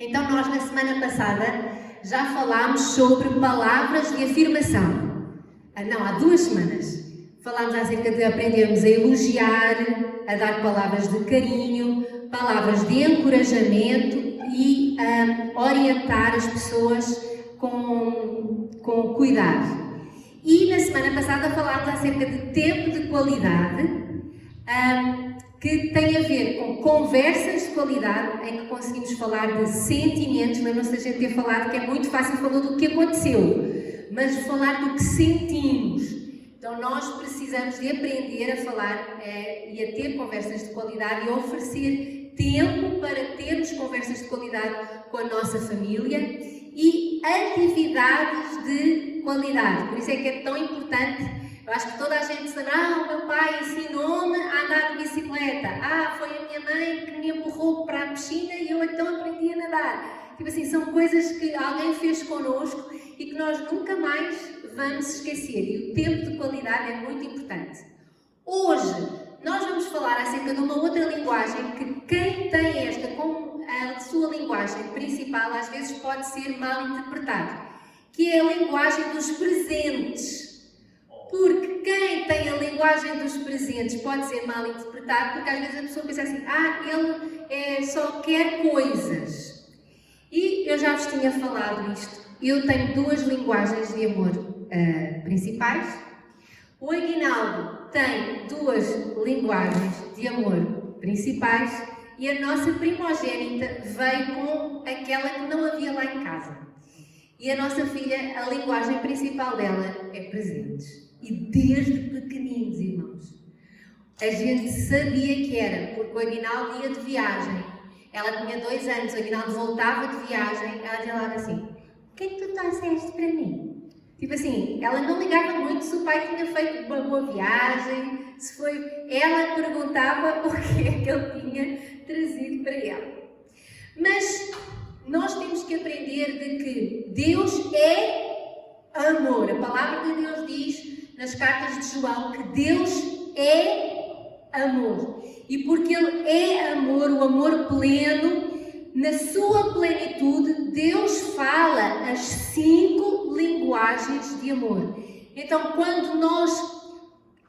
Então nós na semana passada já falámos sobre palavras de afirmação. Não, há 2 semanas. Falámos acerca de aprendermos a elogiar, a dar palavras de carinho, palavras de encorajamento e a orientar as pessoas com cuidado. E na semana passada falámos acerca de tempo de qualidade, que tem a ver com conversas de qualidade, em que conseguimos falar de sentimentos. Lembram-se da gente ter falado que é muito fácil falar do que aconteceu, mas falar do que sentimos. Então nós precisamos de aprender a falar e a ter conversas de qualidade e a oferecer tempo para termos conversas de qualidade com a nossa família e atividades de qualidade. Por isso é que é tão importante. Eu acho que toda a gente sabe, o meu pai ensinou-me a andar de bicicleta. Foi a minha mãe que me empurrou para a piscina e eu então aprendi a nadar. Tipo assim, são coisas que alguém fez connosco e que nós nunca mais vamos esquecer. E o tempo de qualidade é muito importante. Hoje, nós vamos falar acerca de uma outra linguagem que quem tem esta como a sua linguagem principal às vezes pode ser mal interpretado, que é a linguagem dos presentes. Porque quem tem a linguagem dos presentes pode ser mal interpretado, porque às vezes a pessoa pensa assim, ele só quer coisas. E eu já vos tinha falado isto. Eu tenho 2 linguagens de amor principais. O Aguinaldo tem 2 linguagens de amor principais e a nossa primogênita veio com aquela que não havia lá em casa. E a nossa filha, a linguagem principal dela é presentes. E desde pequeninos, irmãos, a gente sabia que era, porque o Aguinaldo ia de viagem. Ela tinha 2 anos, o Aguinaldo voltava de viagem, ela dizia logo assim, o que é que tu trouxeste para mim? Tipo assim, ela não ligava muito se o pai tinha feito uma boa viagem, se foi... Ela perguntava o que é que ele tinha trazido para ela. Mas nós temos que aprender de que Deus é amor. A palavra de Deus diz nas cartas de João que Deus é amor. E porque Ele é amor, o amor pleno, na sua plenitude, Deus fala as 5 linguagens de amor. Então, quando nós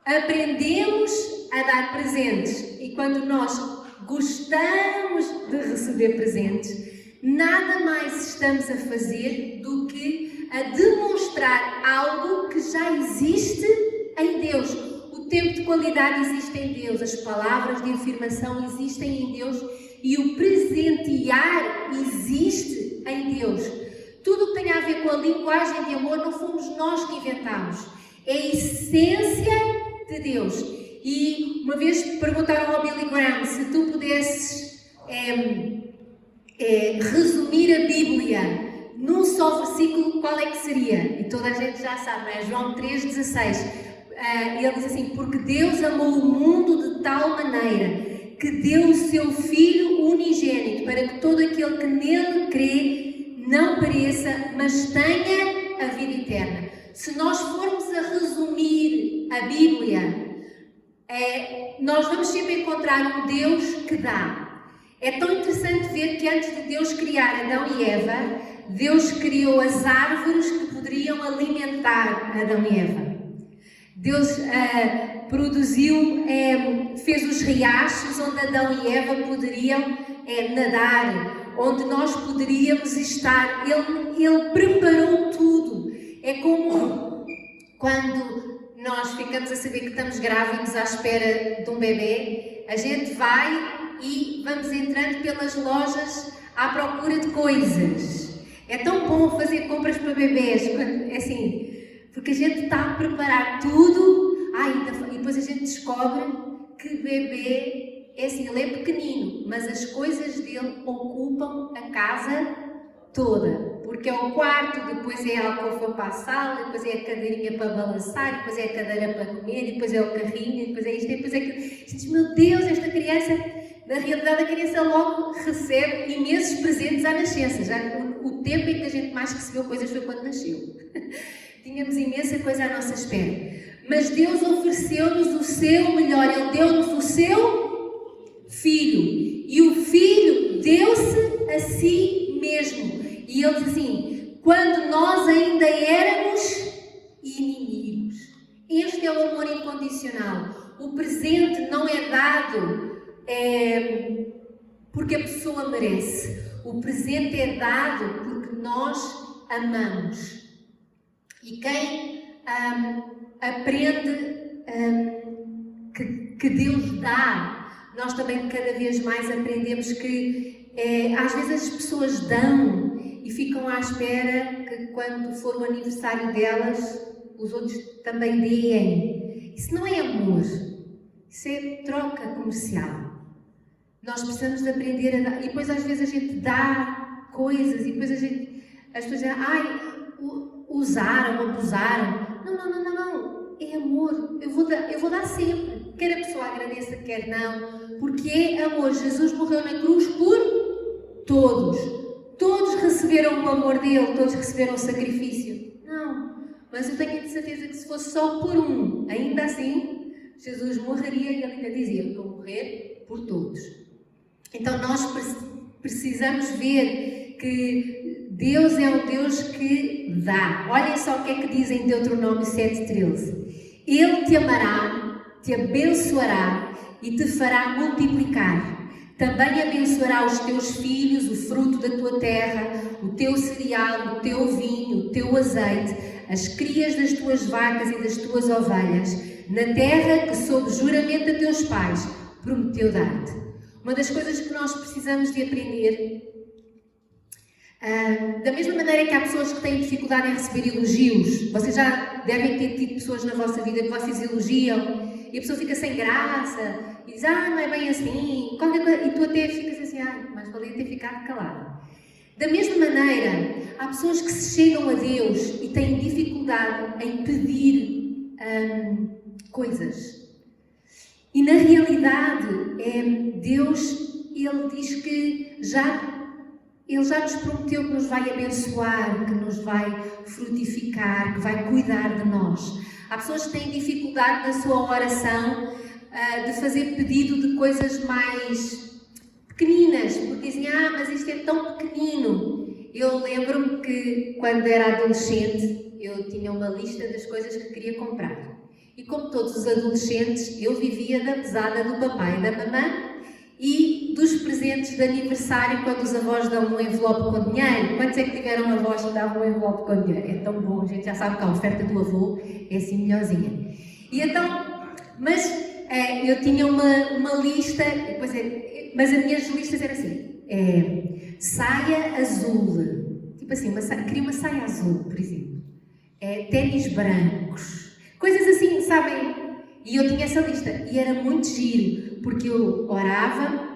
aprendemos a dar presentes e quando nós gostamos de receber presentes, nada mais estamos a fazer do que a demonstrar algo que já existe em Deus. O tempo de qualidade existe em Deus, as palavras de afirmação existem em Deus e o presentear existe em Deus. Tudo o que tem a ver com a linguagem de amor não fomos nós que inventámos, é a essência de Deus. E uma vez perguntaram ao Billy Graham se tu pudesses resumir a Bíblia num só versículo, qual é que seria? E toda a gente já sabe, não é? João 3,16. Ele diz assim, porque Deus amou o mundo de tal maneira que deu o seu Filho unigênito para que todo aquele que nele crê não pereça, mas tenha a vida eterna. Se nós formos a resumir a Bíblia, nós vamos sempre encontrar um Deus que dá. É tão interessante ver que antes de Deus criar Adão e Eva, Deus criou as árvores que poderiam alimentar Adão e Eva. Deus fez os riachos onde Adão e Eva poderiam nadar, onde nós poderíamos estar. Ele preparou tudo. É como quando nós ficamos a saber que estamos grávidos à espera de um bebê, a gente vai e vamos entrando pelas lojas à procura de coisas. É tão bom fazer compras para bebês, assim, porque a gente está a preparar tudo, e depois a gente descobre que bebê, assim, ele é pequenino, mas as coisas dele ocupam a casa toda, porque é o quarto, depois é a alcova para a sala, depois é a cadeirinha para balançar, depois é a cadeira para comer, depois é o carrinho, depois é isto, depois é aquilo. A gente diz, meu Deus, esta criança, na realidade a criança logo recebe imensos presentes à nascença. Já o tempo em que a gente mais recebeu coisas foi quando nasceu. Tínhamos imensa coisa à nossa espera. Mas Deus ofereceu-nos o seu melhor, Ele deu-nos o seu Filho. E o Filho deu-se a si mesmo. mesmo. E ele diz assim, quando nós ainda éramos inimigos. Este é o amor incondicional. O presente não é dado porque a pessoa merece. O presente é dado porque nós amamos. E quem aprende que Deus dá, nós também cada vez mais aprendemos que às vezes as pessoas dão e ficam à espera que quando for o aniversário delas os outros também deem. Isso não é amor, isso é troca comercial. Nós precisamos de aprender a dar, e depois às vezes a gente dá coisas e depois as pessoas dizem, usaram, abusaram. Não, é amor, eu vou dar sempre, quer a pessoa agradeça, quer não, porque é amor. Jesus morreu na cruz por todos receberam o amor dele, todos receberam o sacrifício. Não, mas eu tenho a certeza que se fosse só por um, ainda assim, Jesus morreria e ele ainda dizia que eu vou morrer por todos. Então nós precisamos ver que Deus é um Deus que dá. Olhem só o que é que diz em Deuteronômio 7,13. Ele te amará, te abençoará e te fará multiplicar. Também abençoará os teus filhos, o fruto da tua terra, o teu cereal, o teu vinho, o teu azeite, as crias das tuas vacas e das tuas ovelhas, na terra que, sob juramento a teus pais, prometeu dar-te. Uma das coisas que nós precisamos de aprender, da mesma maneira que há pessoas que têm dificuldade em receber elogios, vocês já devem ter tido pessoas na vossa vida que vocês elogiam e a pessoa fica sem graça e diz, não é bem assim, qualquer coisa, e tu até ficas assim, mas valia ter ficado calado. Da mesma maneira, há pessoas que se chegam a Deus e têm dificuldade em pedir coisas. E na realidade, Deus, Ele diz que Ele já nos prometeu que nos vai abençoar, que nos vai frutificar, que vai cuidar de nós. Há pessoas que têm dificuldade na sua oração de fazer pedido de coisas mais pequeninas, porque dizem, mas isto é tão pequenino. Eu lembro-me que quando era adolescente, eu tinha uma lista das coisas que queria comprar. E como todos os adolescentes, eu vivia da mesada do papai e da mamãe e dos presentes de aniversário, quando os avós dão um envelope com dinheiro. Quantos é que tiveram avós que davam um envelope com dinheiro? É tão bom, a gente já sabe que a oferta do avô é assim melhorzinha. E então, mas eu tinha uma lista, mas as minhas listas eram assim, saia azul, tipo assim, queria uma saia azul, por exemplo, ténis brancos, coisas assim, sabem? E eu tinha essa lista, e era muito giro, porque eu orava,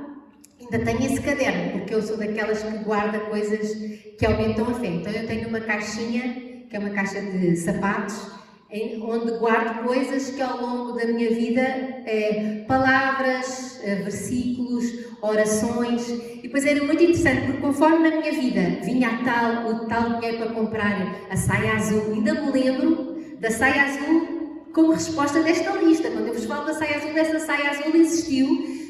ainda tenho esse caderno, porque eu sou daquelas que guarda coisas que aumentam a fé. Então eu tenho uma caixinha, que é uma caixa de sapatos, onde guardo coisas que ao longo da minha vida, palavras, versículos, orações, e depois era muito interessante, porque conforme na minha vida vinha o tal dinheiro para comprar a saia azul, ainda me lembro da saia azul como resposta desta lista. Quando eu vos falo da saia azul, essa saia azul existiu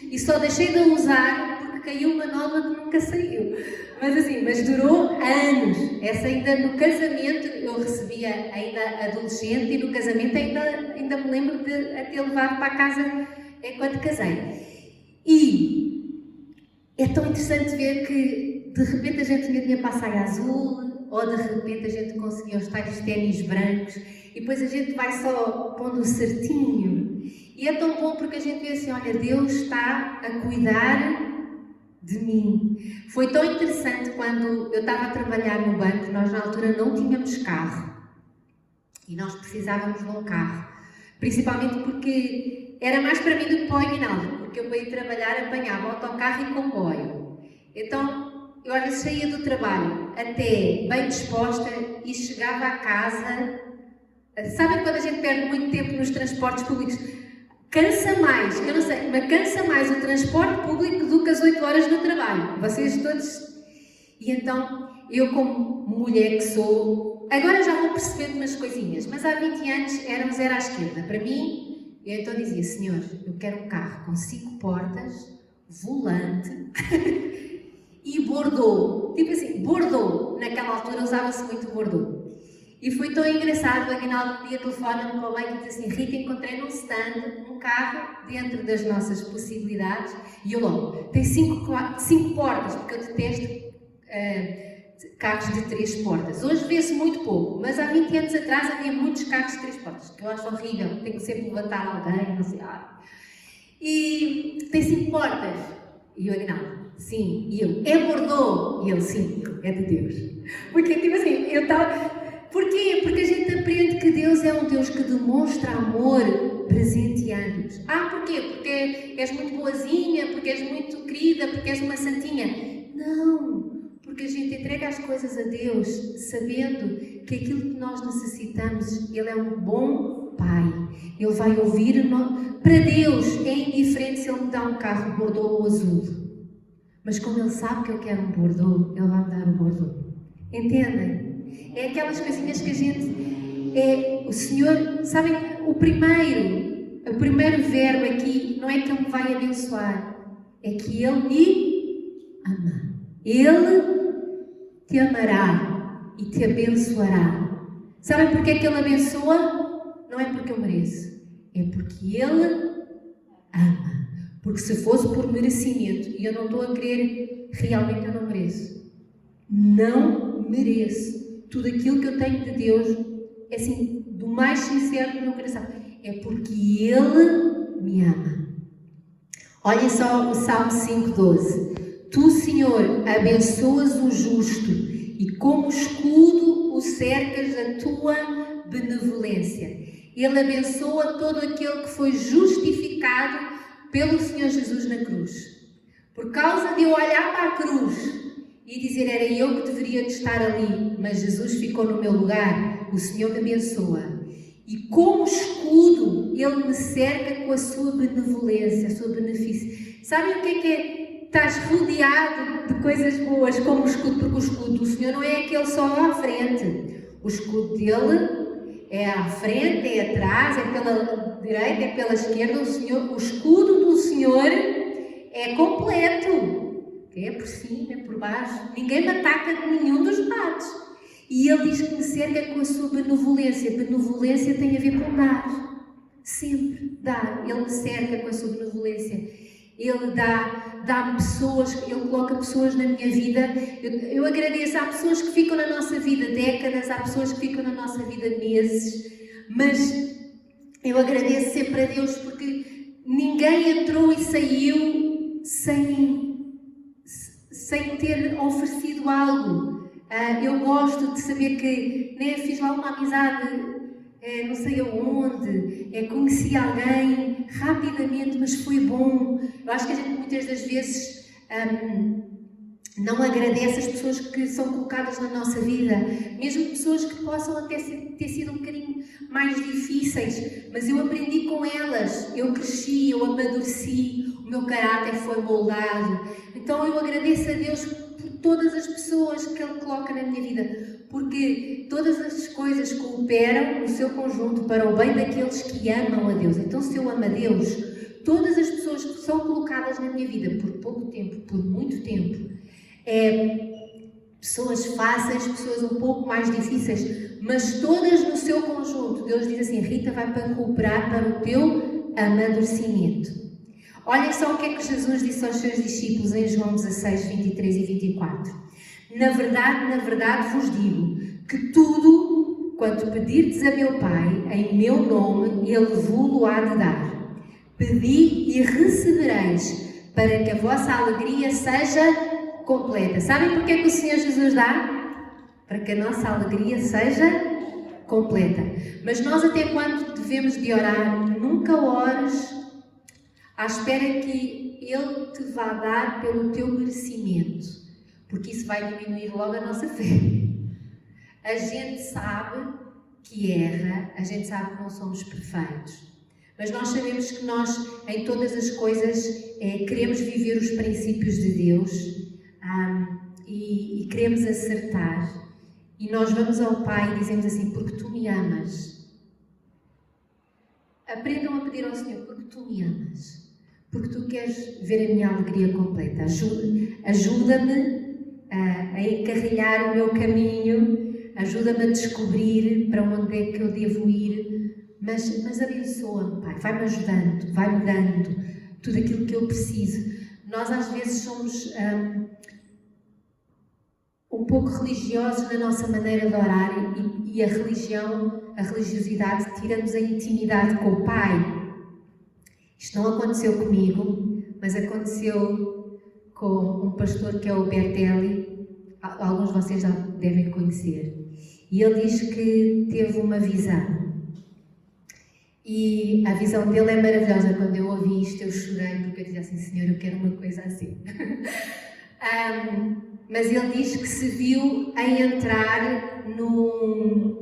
e só deixei de a usar porque caiu uma nova que nunca saiu. Mas durou anos. Essa ainda no casamento eu recebia ainda adolescente e no casamento ainda me lembro de a ter levado para a casa quando casei. E é tão interessante ver que de repente a gente tinha dinheiro para a saia azul, ou de repente a gente conseguia os tais ténis brancos, e depois a gente vai só pondo certinho. E é tão bom porque a gente vê assim, olha, Deus está a cuidar de mim. Foi tão interessante quando eu estava a trabalhar no banco, nós na altura não tínhamos carro. E nós precisávamos de um carro. Principalmente porque era mais para mim do que para o Eminaldo, porque eu para ir trabalhar apanhava autocarro e comboio. Então, eu às vezes saía do trabalho até bem disposta e chegava a casa. Sabem quando a gente perde muito tempo nos transportes públicos? Cansa mais, eu não sei, mas cansa mais o transporte público do que as 8 horas no trabalho. Vocês todos... E então, eu como mulher que sou, agora já vou percebendo umas coisinhas, mas há 20 anos éramos à esquerda. Para mim, eu então dizia, Senhor, eu quero um carro com 5 portas, volante... e bordô, tipo assim, bordô altura usava-se muito bordô. E foi tão engraçado, o Aguinaldo um dia telefona-me para o banco e diz assim: Rita, encontrei num stand um carro dentro das nossas possibilidades. E eu logo, tem 5 portas, porque eu detesto carros de 3 portas. Hoje vê-se muito pouco, mas há 20 anos atrás havia muitos carros de 3 portas, que eu acho horrível, tenho que sempre levantar alguém, não sei. E tem 5 portas. E o Aguinaldo: sim. E eu: é bordô? E ele: sim, é de Deus. Porque tipo assim, eu estava... Porquê? Porque a gente aprende que Deus é um Deus que demonstra amor presenteando-nos. Porquê? Porque és muito boazinha, porque és muito querida, porque és uma santinha. Não, porque a gente entrega as coisas a Deus sabendo que aquilo que nós necessitamos, Ele é um bom Pai. Ele vai ouvir. Para Deus é indiferente se Ele me dá um carro bordô ou azul. Mas como Ele sabe que eu quero um bordô, Ele vai me dar um bordô. Entendem? É aquelas coisinhas que a gente... o Senhor... Sabem, o primeiro verbo aqui não é que Ele me vai abençoar. É que Ele me ama. Ele te amará e te abençoará. Sabem porque é que Ele abençoa? Não é porque eu mereço. É porque Ele ama. Porque se fosse por merecimento, e eu não estou a querer, realmente eu não mereço. Não mereço. Tudo aquilo que eu tenho de Deus é assim, do mais sincero do meu coração. É porque Ele me ama. Olhem só o Salmo 5,12. Tu, Senhor, abençoas o justo e como escudo o cercas da tua benevolência. Ele abençoa todo aquele que foi justificado pelo Senhor Jesus na cruz. Por causa de eu olhar para a cruz e dizer: era eu que deveria de estar ali, mas Jesus ficou no meu lugar, o Senhor me abençoa. E como escudo, Ele me cerca com a sua benevolência, a sua benefício. Sabem o que é? Estás rodeado de coisas boas como o escudo, porque o escudo do Senhor não é aquele só à frente. O escudo dele é à frente, é atrás, é pela direita, é pela esquerda. O escudo do Senhor é completo. É por cima, é por baixo. Ninguém me ataca de nenhum dos lados. E Ele diz que me cerca com a sua benevolência. Benevolência tem a ver com dar. Sempre dar. Ele me cerca com a sua benevolência. Ele dá-me pessoas, Ele coloca pessoas na minha vida. Eu agradeço. Há pessoas que ficam na nossa vida décadas, há pessoas que ficam na nossa vida meses. Mas eu agradeço sempre a Deus porque ninguém entrou e saiu sem ter oferecido algo. Eu gosto de saber que fiz lá uma amizade, não sei aonde, conheci alguém rapidamente, mas foi bom. Eu acho que a gente muitas das vezes não agradece as pessoas que são colocadas na nossa vida, mesmo pessoas que possam até ter sido um bocadinho mais difíceis, mas eu aprendi com elas, eu cresci, eu amadureci, o meu caráter foi moldado. Então eu agradeço a Deus por todas as pessoas que Ele coloca na minha vida, porque todas as coisas cooperam no seu conjunto para o bem daqueles que amam a Deus. Então, se eu amo a Deus, todas as pessoas que são colocadas na minha vida por pouco tempo, por muito tempo, pessoas fáceis, pessoas um pouco mais difíceis, mas todas no seu conjunto. Deus diz assim: Rita, vai para cooperar para o teu amadurecimento. Olhem só o que é que Jesus disse aos seus discípulos em João 16, 23 e 24. Na verdade vos digo que tudo quanto pedirdes a meu Pai em meu nome, Ele vos-lo há de dar. Pedi e recebereis, para que a vossa alegria seja completa. Sabem porque é que o Senhor Jesus dá? Para que a nossa alegria seja completa. Mas nós até quando devemos de orar? Nunca ores à espera que Ele te vá dar pelo teu merecimento, porque isso vai diminuir logo a nossa fé. A gente sabe que erra, a gente sabe que não somos perfeitos, mas nós sabemos que nós, em todas as coisas, queremos viver os princípios de Deus e queremos acertar. E nós vamos ao Pai e dizemos assim: porque Tu me amas. Aprendam a pedir ao Senhor: porque Tu me amas. Porque Tu queres ver a minha alegria completa. Ajuda-me a encarrilhar o meu caminho, ajuda-me a descobrir para onde é que eu devo ir, mas abençoa-me, Pai, vai-me ajudando, vai-me dando tudo aquilo que eu preciso. Nós às vezes somos um pouco religiosos na nossa maneira de orar e a religiosidade tira-nos a intimidade com o Pai. Isto não aconteceu comigo, mas aconteceu com um pastor que é o Bertelli, alguns de vocês já devem conhecer. E ele diz que teve uma visão. E a visão dele é maravilhosa. Quando eu ouvi isto, eu chorei, porque eu dizia assim: Senhor, eu quero uma coisa assim. Mas ele diz que se viu a entrar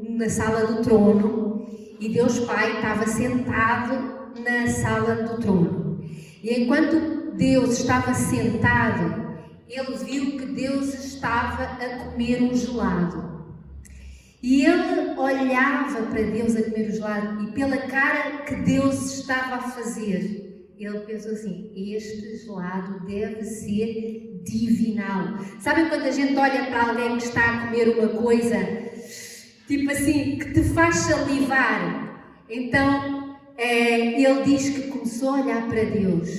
na sala do trono e Deus Pai estava sentado na sala do trono. E enquanto Deus estava sentado, ele viu que Deus estava a comer um gelado. E ele olhava para Deus a comer o gelado e pela cara que Deus estava a fazer, ele pensou assim: este gelado deve ser divinal. Sabem quando a gente olha para alguém que está a comer uma coisa, tipo assim, que te faz salivar? Então, ele diz que começou a olhar para Deus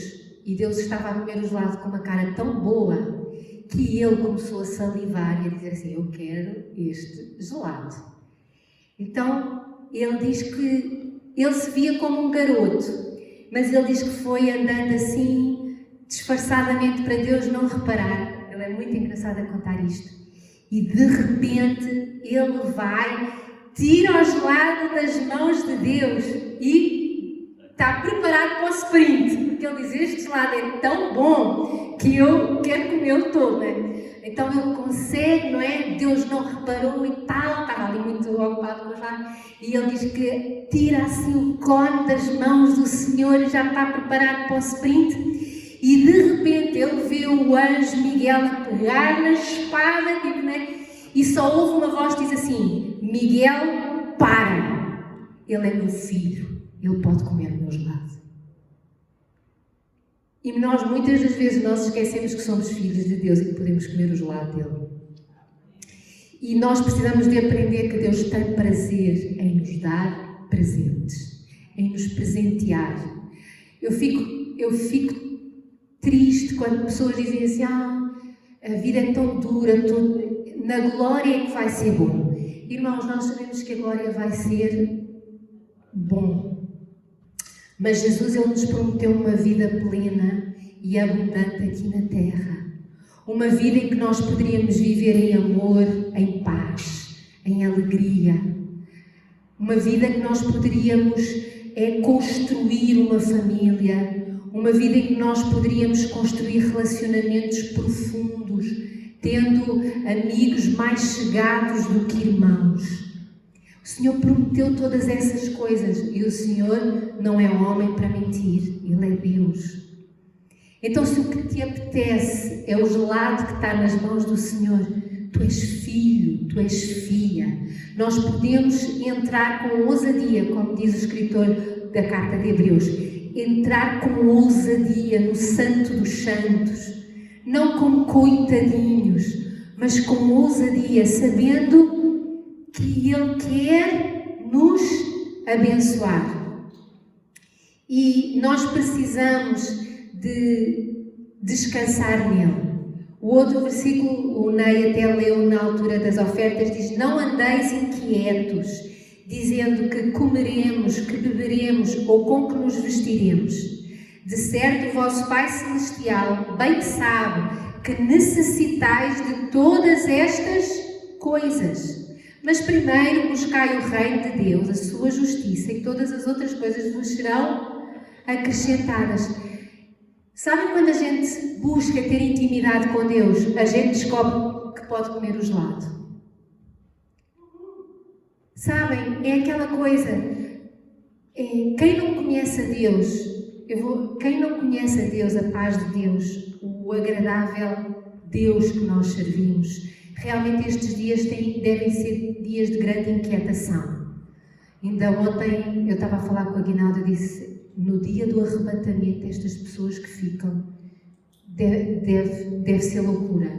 e Deus estava a comer o gelado com uma cara tão boa que ele começou a salivar e a dizer assim: eu quero este gelado. Então, ele diz que ele se via como um garoto, mas ele diz que foi andando assim, disfarçadamente, para Deus não reparar. Ele é muito engraçado a contar isto. E de repente, ele vai, tira o gelado das mãos de Deus e está preparado para o sprint, porque ele diz: este gelado é tão bom que eu quero comê-lo todo, né? Então ele consegue, não é? Deus não reparou e tal, estava ali muito ocupado com o gelado, e ele diz que tira assim o cone das mãos do Senhor e já está preparado para o sprint, e de repente ele vê o anjo Miguel a pegar na espada, tipo, né? E só ouve uma voz que diz assim: Miguel, para! Ele é meu filho, ele pode comer o meu gelado. E nós, muitas das vezes, nós esquecemos que somos filhos de Deus e que podemos comer o gelado dele. E nós precisamos de aprender que Deus tem prazer em nos dar presentes, em nos presentear. Eu fico triste quando pessoas dizem assim: a vida é tão dura, na glória é que vai ser bom. Irmãos, nós sabemos que a glória vai ser bom. Mas Jesus, ele nos prometeu uma vida plena e abundante aqui na terra. Uma vida em que nós poderíamos viver em amor, em paz, em alegria. Uma vida em que nós poderíamos construir uma família. Uma vida em que nós poderíamos construir relacionamentos profundos, tendo amigos mais chegados do que irmãos. O Senhor prometeu todas essas coisas e o Senhor não é homem para mentir, Ele é Deus. Então, se o que te apetece é o gelado que está nas mãos do Senhor, tu és filho, tu és filha. Nós podemos entrar com ousadia, como diz o escritor da carta de Hebreus, entrar com ousadia no Santo dos Santos, não como coitadinhos, mas com ousadia, sabendo que Ele quer nos abençoar. E nós precisamos de descansar nele. O outro versículo, o Ney até leu na altura das ofertas, diz: não andeis inquietos, dizendo que comeremos, que beberemos ou com que nos vestiremos. De certo, o vosso Pai Celestial bem sabe que necessitais de todas estas coisas. Mas primeiro buscai o reino de Deus, a sua justiça, e todas as outras coisas vos serão acrescentadas. Sabem quando a gente busca ter intimidade com Deus, a gente descobre que pode comer o gelado? Sabem, é aquela coisa, quem não conhece a Deus, quem não conhece a Deus, a paz de Deus, o agradável Deus que nós servimos, realmente estes dias devem ser dias de grande inquietação. Ainda ontem eu estava a falar com a Guinalda e disse: no dia do arrebatamento, estas pessoas que ficam, deve ser loucura.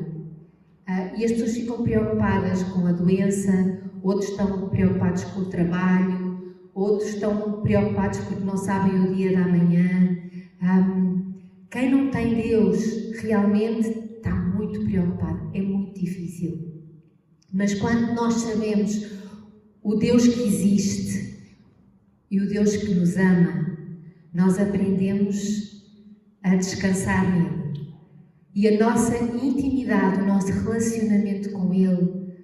E as pessoas ficam preocupadas com a doença, outros estão preocupados com o trabalho, outros estão preocupados porque não sabem o dia da manhã. Quem não tem Deus realmente está muito preocupado, é muito difícil. Mas quando nós sabemos o Deus que existe e o Deus que nos ama, nós aprendemos a descansar nele. E a nossa intimidade, o nosso relacionamento com Ele,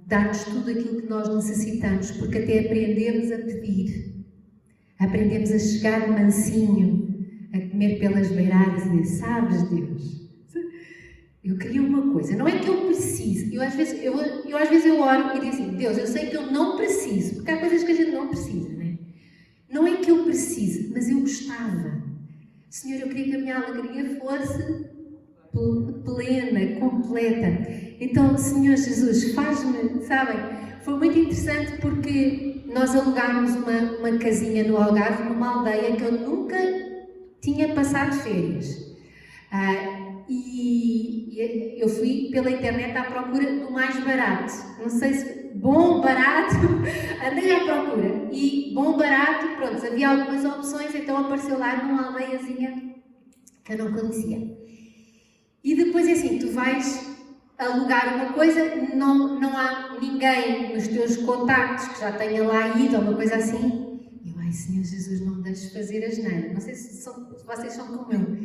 dá-nos tudo aquilo que nós necessitamos, porque até aprendemos a pedir, aprendemos a chegar mansinho, a comer pelas beiradas e dizer: sabes, Deus, eu queria uma coisa, não é que eu preciso. Eu às vezes eu oro e digo assim: Deus, eu sei que eu não preciso, porque há coisas que a gente não precisa, não é? Não é que eu preciso, mas eu gostava. Senhor, eu queria que a minha alegria fosse plena, completa. Então, Senhor Jesus, faz-me, sabem? Foi muito interessante porque nós alugámos uma casinha no Algarve, numa aldeia que eu nunca tinha passado férias. E eu fui pela internet à procura do mais barato. Não sei se bom, barato, andei à procura. E bom, barato, pronto, havia algumas opções, então apareceu lá numa aldeiazinha que eu não conhecia. E depois é assim, tu vais alugar uma coisa, não há ninguém nos teus contactos que já tenha lá ido ou uma coisa assim. E eu, ai Senhor Jesus, não me deixes fazer asneira. Não sei se vocês são como eu.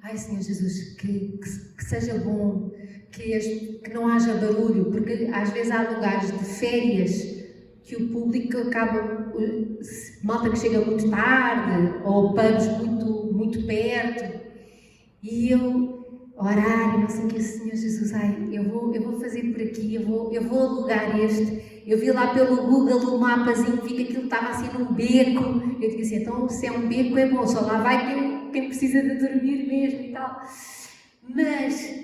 Ai Senhor Jesus, que seja bom, que não haja barulho, porque às vezes há lugares de férias que o público acaba, malta que chega muito tarde, ou pubs muito perto. E eu orar e não sei o que, Senhor Jesus, ai, eu vou fazer por aqui, eu vou alugar este. Eu vi lá pelo Google o mapazinho, vi que aquilo estava assim num beco. Eu disse assim: então se é um beco é bom, só lá vai quem precisa de dormir mesmo e tal. Mas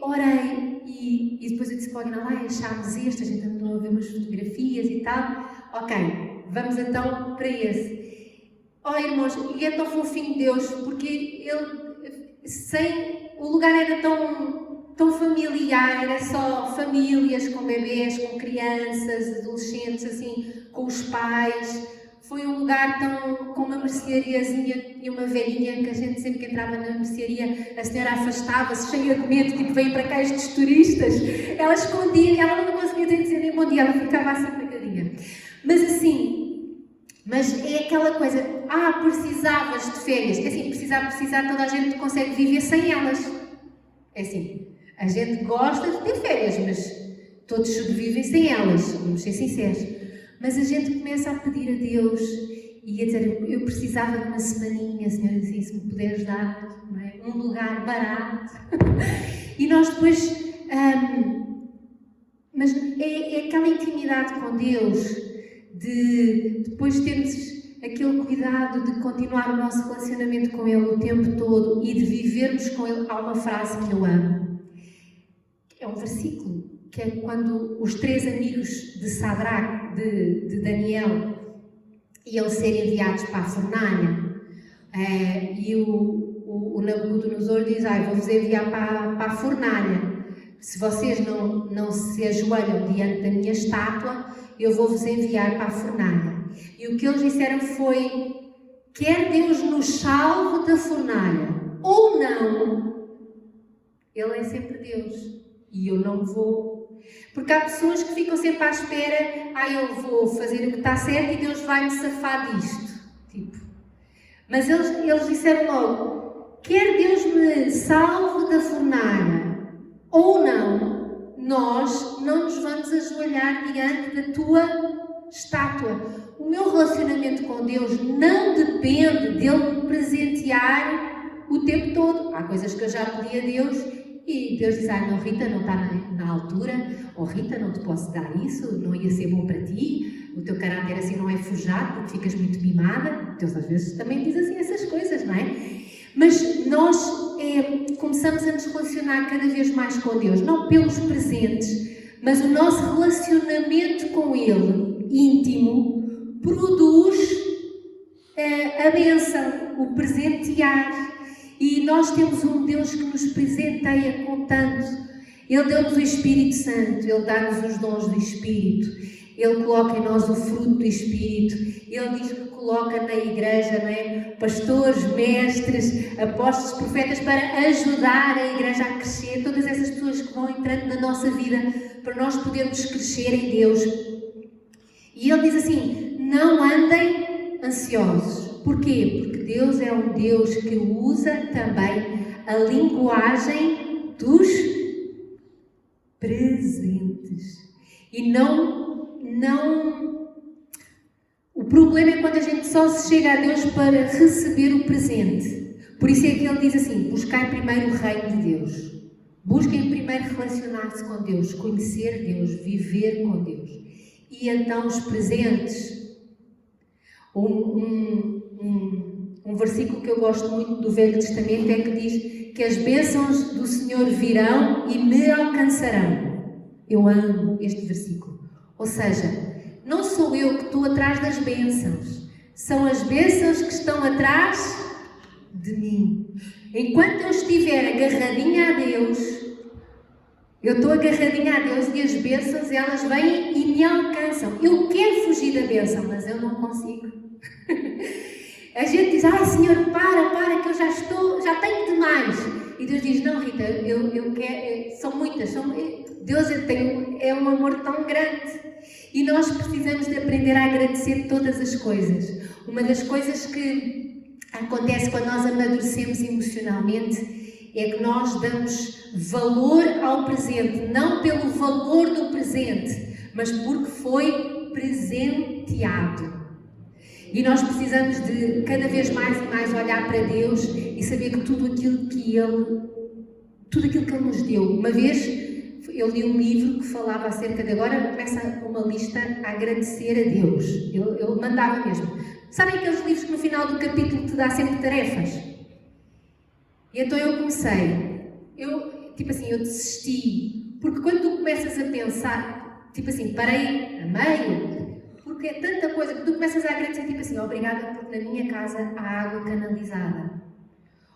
orei e depois eu disse para o Guiná: achámos este, a gente andou a ver umas fotografias e tal. Ok, vamos então para esse. Irmãos, e é tão fofinho Deus, porque Ele, o lugar era tão familiar, era só famílias com bebês, com crianças, adolescentes, assim, com os pais. Foi um lugar com uma merceariazinha e uma velhinha que a gente sempre que entrava na mercearia, a senhora afastava-se, cheia de medo, tipo, vêm para cá estes turistas. Ela escondia, ela não conseguia dizer nem bom dia, ela ficava assim paradinha. Mas é aquela coisa: precisavas de férias. É assim, precisar, toda a gente consegue viver sem elas. É assim, a gente gosta de ter férias, mas todos sobrevivem sem elas, vamos ser sinceros. Mas a gente começa a pedir a Deus e a dizer: eu precisava de uma semaninha, Senhor, assim, se me puderes dar, não é? Um lugar barato. E nós depois... mas é aquela intimidade com Deus, de depois termos aquele cuidado de continuar o nosso relacionamento com Ele o tempo todo e de vivermos com Ele. Há uma frase que eu amo, é um versículo, que é quando os 3 amigos de Sadraque, de Daniel, iam ser enviados para a fornalha, e o Nabucodonosor diz: vou-vos enviar para a fornalha. Se vocês não se ajoelham diante da minha estátua, eu vou-vos enviar para a fornalha. E o que eles disseram foi: quer Deus nos salve da fornalha ou não, Ele é sempre Deus e eu não vou. Porque há pessoas que ficam sempre à espera: eu vou fazer o que está certo e Deus vai-me safar disto. Mas eles disseram logo: quer Deus me salve da fornalha ou não, nós não nos vamos ajoelhar diante da tua estátua. O meu relacionamento com Deus não depende dele me presentear o tempo todo. Há coisas que eu já pedi a Deus e Deus diz: não, Rita, não está na altura, ou Rita, não te posso dar isso, não ia ser bom para ti, o teu caráter assim não é forjado porque ficas muito mimada. Deus às vezes também diz assim essas coisas, não é? Mas nós começamos a nos relacionar cada vez mais com Deus, não pelos presentes, mas o nosso relacionamento com Ele, íntimo, produz a bênção, o presentear. E nós temos um Deus que nos presenteia com tanto. Ele deu-nos o Espírito Santo, Ele dá-nos os dons do Espírito, Ele coloca em nós o fruto do Espírito, Ele diz que coloca na igreja, não é? Pastores, mestres, apóstolos, profetas, para ajudar a igreja a crescer, todas essas pessoas que vão entrando na nossa vida, para nós podermos crescer em Deus. E Ele diz assim, não andem ansiosos. Porquê? Porque Deus é um Deus que usa também a linguagem dos presentes. E o problema é quando a gente só se chega a Deus para receber o presente. Por isso é que Ele diz assim, buscai primeiro o reino de Deus. Busquem primeiro relacionar-se com Deus, conhecer Deus, viver com Deus. E então os presentes. Um versículo que eu gosto muito do Velho Testamento é que diz que as bênçãos do Senhor virão e me alcançarão. Eu amo este versículo. Ou seja, não sou eu que estou atrás das bênçãos, são as bênçãos que estão atrás de mim. Enquanto eu estiver agarradinha a Deus, eu estou agarradinha a Deus e as bênçãos, elas vêm e me alcançam. Eu quero fugir da bênção, mas eu não consigo. A gente diz, Senhor, para, que eu já tenho demais. E Deus diz, não, Rita, eu quero, são muitas, Deus é um amor tão grande. E nós precisamos de aprender a agradecer todas as coisas. Uma das coisas que acontece quando nós amadurecemos emocionalmente é que nós damos valor ao presente, não pelo valor do presente, mas porque foi presenteado. E nós precisamos de cada vez mais e mais olhar para Deus e saber que tudo aquilo que Ele nos deu. Uma vez eu li um livro que falava acerca de agora começa uma lista a agradecer a Deus. Eu mandava mesmo. Sabem aqueles livros que no final do capítulo te dá sempre tarefas? E então eu comecei. Eu desisti. Porque quando tu começas a pensar, parei a meio. Porque é tanta coisa que tu começas a agradecer, obrigada porque na minha casa há água canalizada.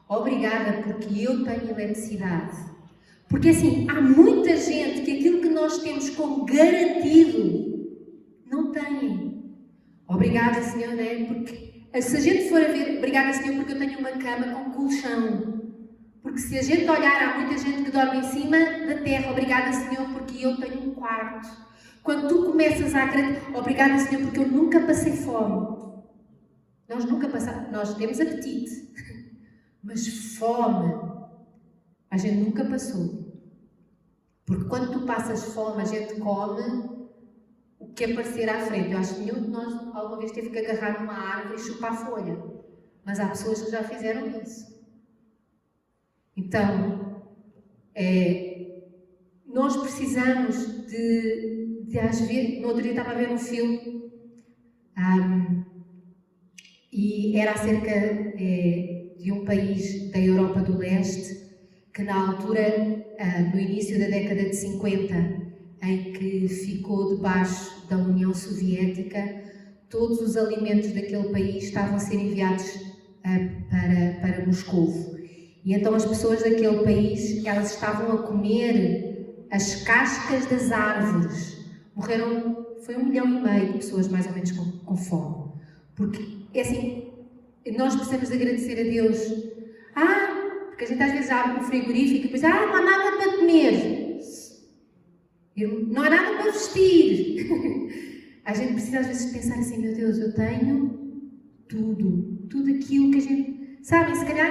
Obrigada porque eu tenho eletricidade. Porque há muita gente que aquilo que nós temos como garantido, não tem. Obrigada, Senhor, porque se a gente for a ver, obrigada, Senhor, porque eu tenho uma cama com colchão. Porque se a gente olhar, há muita gente que dorme em cima da terra. Obrigada, Senhor, porque eu tenho um quarto. Quando tu começas a agradecer, obrigada, Senhor, porque eu nunca passei fome. Nós nunca passamos, nós temos apetite, mas fome a gente nunca passou. Porque quando tu passas fome, a gente come o que aparecer à frente. Eu acho que nenhum de nós alguma vez teve que agarrar numa árvore e chupar a folha. Mas há pessoas que já fizeram isso. Então, nós precisamos de às vezes, no outro dia estava a ver um filme e era acerca de um país da Europa do Leste que na altura, no início da década de 50, em que ficou debaixo da União Soviética, todos os alimentos daquele país estavam a ser enviados para Moscovo. E então as pessoas daquele país, elas estavam a comer as cascas das árvores. Morreram, foi 1,5 milhão de pessoas mais ou menos com fome. Porque, nós precisamos de agradecer a Deus. Porque a gente às vezes abre um frigorífico e pensa, não há nada para comer. Não há nada para vestir. A gente precisa às vezes pensar assim, meu Deus, eu tenho tudo aquilo que a gente... Sabem, se calhar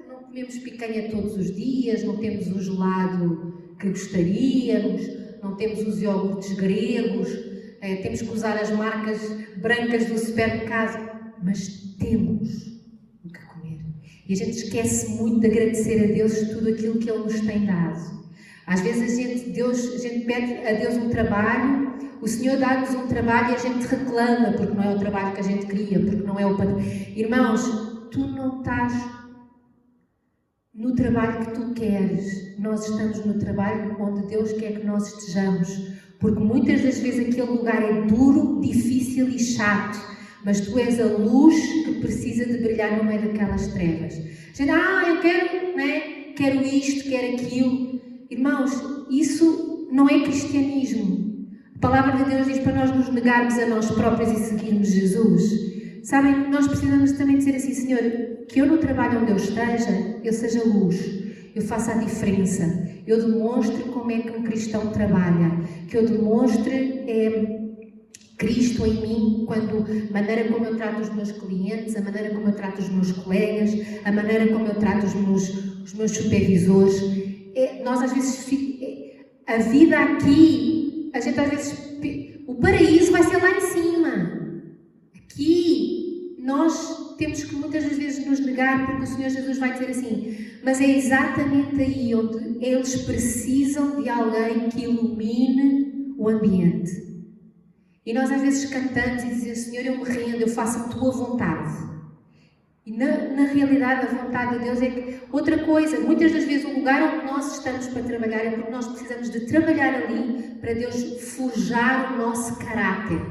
não comemos picanha todos os dias, não temos o gelado que gostaríamos, não temos os iogurtes gregos, temos que usar as marcas brancas do supermercado, mas temos o que comer. E a gente esquece muito de agradecer a Deus tudo aquilo que Ele nos tem dado. Às vezes a gente pede a Deus um trabalho, o Senhor dá-nos um trabalho e a gente reclama porque não é o trabalho que a gente queria, porque não é o padrão. Irmãos, tu não estás no trabalho que tu queres, nós estamos no trabalho onde Deus quer que nós estejamos, porque muitas das vezes aquele lugar é duro, difícil e chato, mas tu és a luz que precisa de brilhar no meio daquelas trevas. A gente, eu quero, quero isto, quero aquilo, Irmãos, isso não é cristianismo. A palavra de Deus diz para nós nos negarmos a nós próprios e seguirmos Jesus. Sabem, nós precisamos também dizer assim, Senhor, que eu no trabalho onde eu esteja, eu seja luz, eu faça a diferença, eu demonstre como é que um cristão trabalha, que eu demonstre Cristo em mim, a maneira como eu trato os meus clientes, a maneira como eu trato os meus colegas, a maneira como eu trato os meus supervisores. Nós às vezes, a vida aqui, a gente às vezes, o paraíso vai ser lá em cima. Aqui, nós temos que muitas das vezes nos negar, porque o Senhor Jesus vai dizer assim, mas é exatamente aí onde eles precisam de alguém que ilumine o ambiente. E nós às vezes cantamos e dizemos, Senhor, eu me rendo, eu faço a Tua vontade. E na realidade a vontade de Deus é que, outra coisa, muitas das vezes o lugar onde nós estamos para trabalhar é porque nós precisamos de trabalhar ali para Deus forjar o nosso caráter.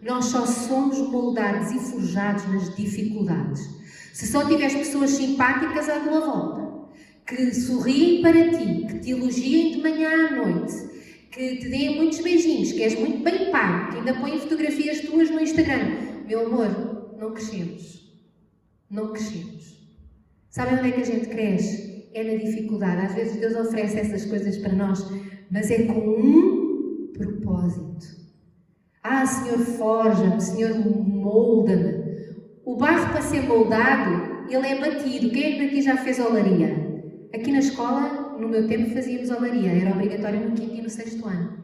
Nós só somos moldados e forjados nas dificuldades. Se só tiveres pessoas simpáticas à tua volta, que sorriem para ti, que te elogiem de manhã à noite, que te deem muitos beijinhos, que és muito bem pago, que ainda põem fotografias tuas no Instagram, meu amor, não crescemos. Não crescemos. Sabem onde é que a gente cresce? É na dificuldade. Às vezes Deus oferece essas coisas para nós, mas é com um propósito. Senhor, forja-me, Senhor, molda-me. O barro para ser moldado, ele é batido. Quem é que daqui já fez olaria? Aqui na escola, no meu tempo, fazíamos olaria. Era obrigatório no 5º e no 6º ano.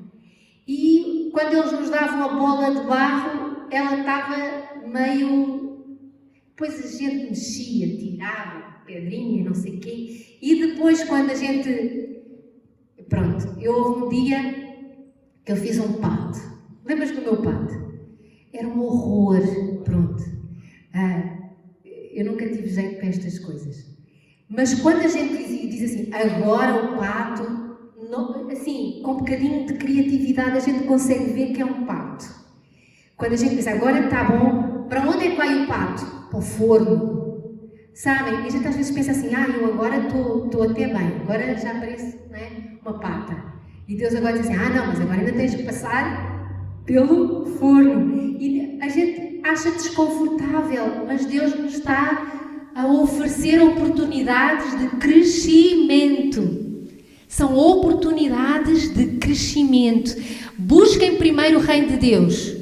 E quando eles nos davam a bola de barro, ela estava meio... Depois a gente mexia, tirava, pedrinha, não sei o quê. E depois, quando a gente... Pronto, houve um dia que eu fiz um pato. Lembras do meu pato? Era um horror, pronto. Eu nunca tive jeito para estas coisas. Mas quando a gente diz assim, agora o pato, não, assim, com um bocadinho de criatividade a gente consegue ver que é um pato. Quando a gente diz, agora está bom, para onde é que vai o pato? Para o forno. Sabem? E a gente às vezes pensa assim, eu agora estou até bem, agora já parece, não é, uma pata. E Deus agora diz assim, não, mas agora ainda tens que passar pelo forno. E a gente acha desconfortável, mas Deus nos está a oferecer oportunidades de crescimento. São oportunidades de crescimento. Busquem primeiro o reino de Deus.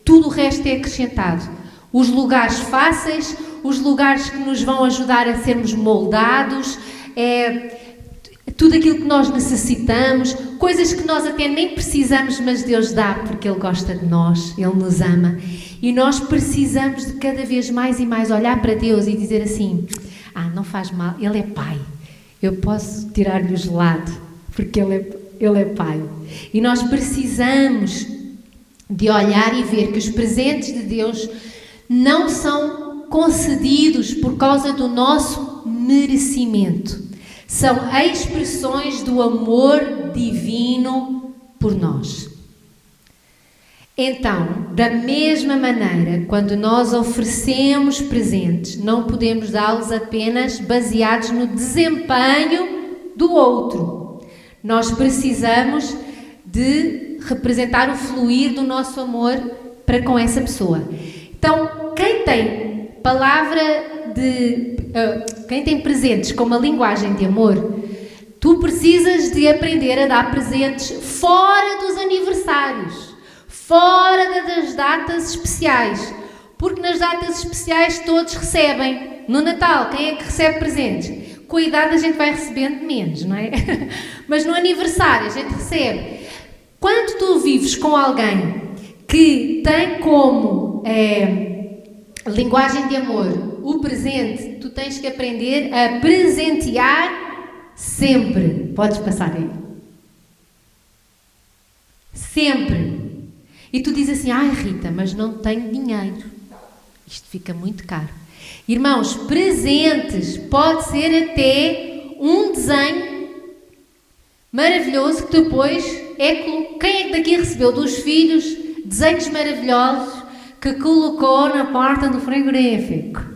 Tudo o resto é acrescentado. Os lugares fáceis, os lugares que nos vão ajudar a sermos moldados, tudo aquilo que nós necessitamos, coisas que nós até nem precisamos, mas Deus dá porque Ele gosta de nós, Ele nos ama. E nós precisamos de cada vez mais e mais olhar para Deus e dizer assim, não faz mal, Ele é Pai. Eu posso tirar-lhe o gelado, porque Ele é Pai. E nós precisamos de olhar e ver que os presentes de Deus não são concedidos por causa do nosso merecimento. São expressões do amor divino por nós. Então, da mesma maneira, quando nós oferecemos presentes, não podemos dá-los apenas baseados no desempenho do outro. Nós precisamos de representar o fluir do nosso amor para com essa pessoa. Então, quem tem quem tem presentes com uma linguagem de amor, tu precisas de aprender a dar presentes fora dos aniversários, fora das datas especiais, porque nas datas especiais todos recebem. No Natal, quem é que recebe presentes? Com a idade a gente vai recebendo menos, não é? Mas no aniversário a gente recebe. Quando tu vives com alguém que tem como linguagem de amor o presente, tu tens que aprender a presentear sempre. Podes passar aí. Sempre. E tu dizes assim, Rita, mas não tenho dinheiro. Isto fica muito caro. Irmãos, presentes pode ser até um desenho maravilhoso que depois quem é que daqui recebeu dos filhos desenhos maravilhosos que colocou na porta do frigorífico?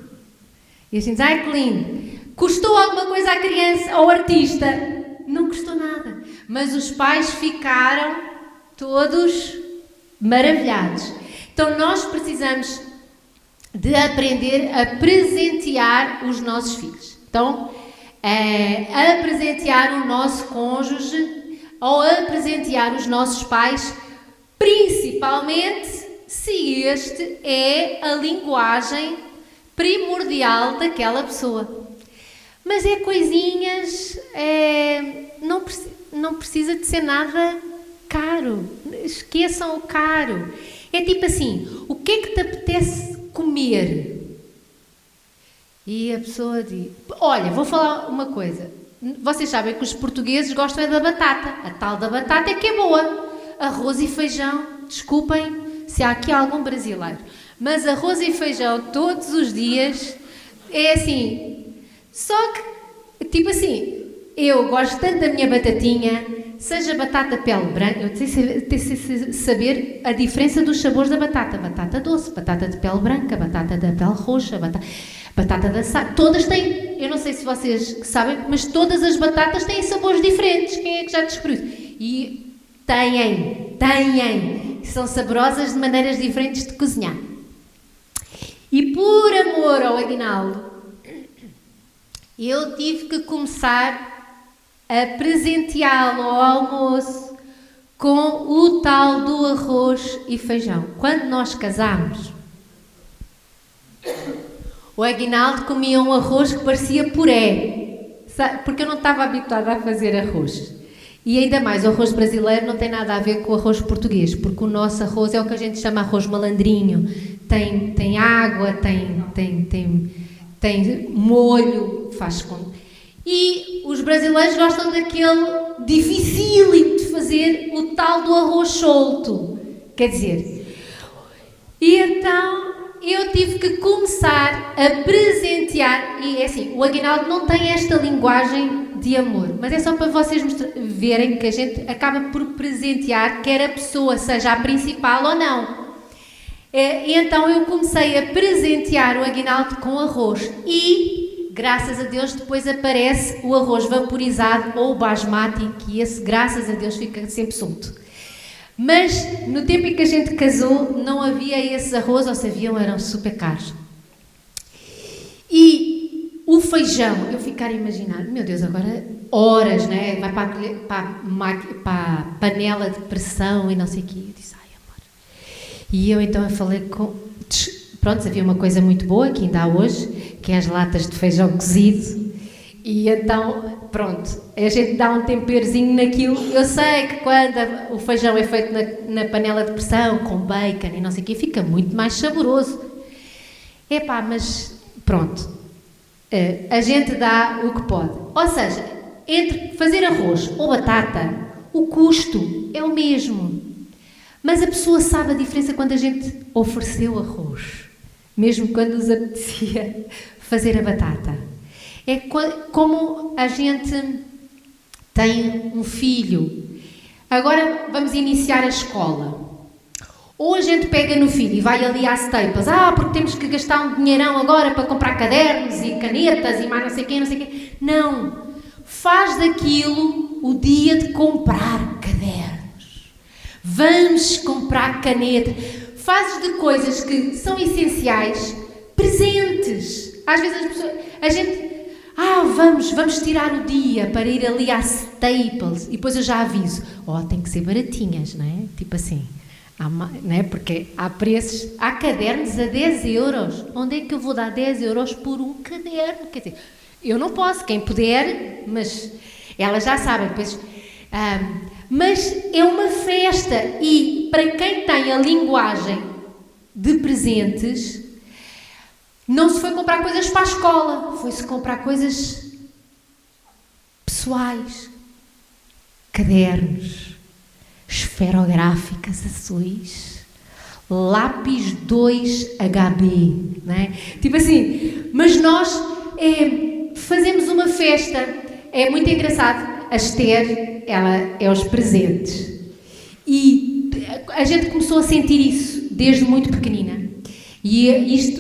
E a gente diz, que lindo. Custou alguma coisa à criança, ao artista? Não custou nada. Mas os pais ficaram todos maravilhados. Então nós precisamos de aprender a presentear os nossos filhos. Então, a presentear o nosso cônjuge ou a presentear os nossos pais, principalmente se este é a linguagem primordial daquela pessoa. Mas é coisinhas, não precisa de ser nada caro. Esqueçam o caro. É tipo assim, o que é que te apetece comer? E a pessoa diz, olha, vou falar uma coisa. Vocês sabem que os portugueses gostam da batata. A tal da batata é que é boa. Arroz e feijão, desculpem se há aqui algum brasileiro. Mas arroz e feijão todos os dias é assim. Só que, tipo assim, eu gosto tanto da minha batatinha, seja batata pele branca, eu tenho saber a diferença dos sabores da batata. Batata doce, batata de pele branca, batata da pele roxa, batata da sal. Todas têm, eu não sei se vocês sabem, mas todas as batatas têm sabores diferentes. Quem é que já descobriu? E têm. São saborosas de maneiras diferentes de cozinhar. E por amor ao Aguinaldo, eu tive que começar a presenteá-lo ao almoço com o tal do arroz e feijão. Quando nós casámos, o Aguinaldo comia um arroz que parecia puré, porque eu não estava habituada a fazer arroz. E ainda mais, o arroz brasileiro não tem nada a ver com o arroz português, porque o nosso arroz é o que a gente chama arroz malandrinho. Tem água, tem molho, faz com... E os brasileiros gostam daquele dificílimo de fazer, o tal do arroz solto. Quer dizer, e então eu tive que começar a presentear, e é assim, o Aguinaldo não tem esta linguagem de amor, mas é só para vocês verem que a gente acaba por presentear, quer a pessoa seja a principal ou não. E então eu comecei a presentear o Aguinaldo com arroz e, graças a Deus, depois aparece o arroz vaporizado ou o basmati, que esse, graças a Deus, fica sempre solto. Mas no tempo em que a gente casou não havia esses arroz, ou se haviam, eram super caros. E o feijão, eu ficar a imaginar, meu Deus, agora horas, né? Vai para a panela de pressão e não sei o quê. Eu disse, ai amor. E eu então falei com... Pronto, havia uma coisa muito boa que ainda há hoje, que é as latas de feijão cozido. E então, pronto, a gente dá um temperozinho naquilo. Eu sei que quando o feijão é feito na panela de pressão, com bacon e não sei o quê, fica muito mais saboroso. Epá, mas pronto, a gente dá o que pode. Ou seja, entre fazer arroz ou batata, o custo é o mesmo. Mas a pessoa sabe a diferença quando a gente ofereceu arroz, mesmo quando nos apetecia fazer a batata. É como a gente tem um filho. Agora vamos iniciar a escola. Ou a gente pega no filho e vai ali às Staples. Porque temos que gastar um dinheirão agora para comprar cadernos e canetas e mais não sei quê. Não. Faz daquilo o dia de comprar cadernos. Vamos comprar caneta. Fazes de coisas que são essenciais presentes. Às vezes a gente... vamos tirar o dia para ir ali à Staples. E depois eu já aviso. Tem que ser baratinhas, não é? Tipo assim. Não é? Porque há preços... Há cadernos a 10 euros. Onde é que eu vou dar 10 euros por um caderno? Quer dizer, eu não posso. Quem puder, mas... Elas já sabem. Depois, mas é uma festa. E para quem tem a linguagem de presentes... Não se foi comprar coisas para a escola, foi-se comprar coisas pessoais, cadernos, esferográficas azuis, lápis 2HB, não é? Tipo assim, mas nós fazemos uma festa, é muito engraçado. A Esther, ela é os presentes e a gente começou a sentir isso desde muito pequenina. E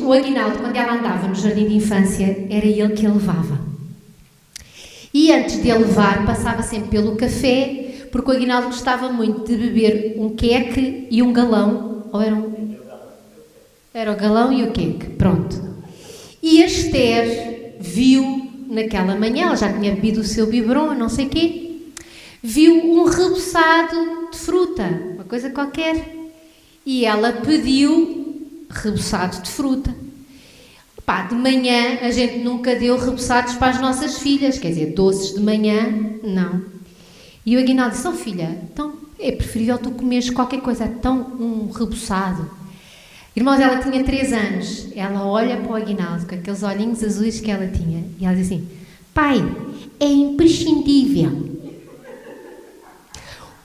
o Aguinaldo, quando ela andava no jardim de infância, era ele que a levava. E antes de a levar, passava sempre pelo café, porque o Aguinaldo gostava muito de beber um queque e um galão, ou era o galão e o queque, pronto. E a Esther viu naquela manhã, ela já tinha bebido o seu biberon, não sei o quê, viu um reboçado de fruta, uma coisa qualquer, e ela pediu reboçado de fruta. Pá, de manhã a gente nunca deu reboçados para as nossas filhas, quer dizer, doces de manhã, não. E o Aguinaldo disse: oh filha, então é preferível tu comeres qualquer coisa, tão um reboçado. Irmãos, ela tinha 3 anos, ela olha para o Aguinaldo com aqueles olhinhos azuis que ela tinha e ela diz assim: pai, é imprescindível.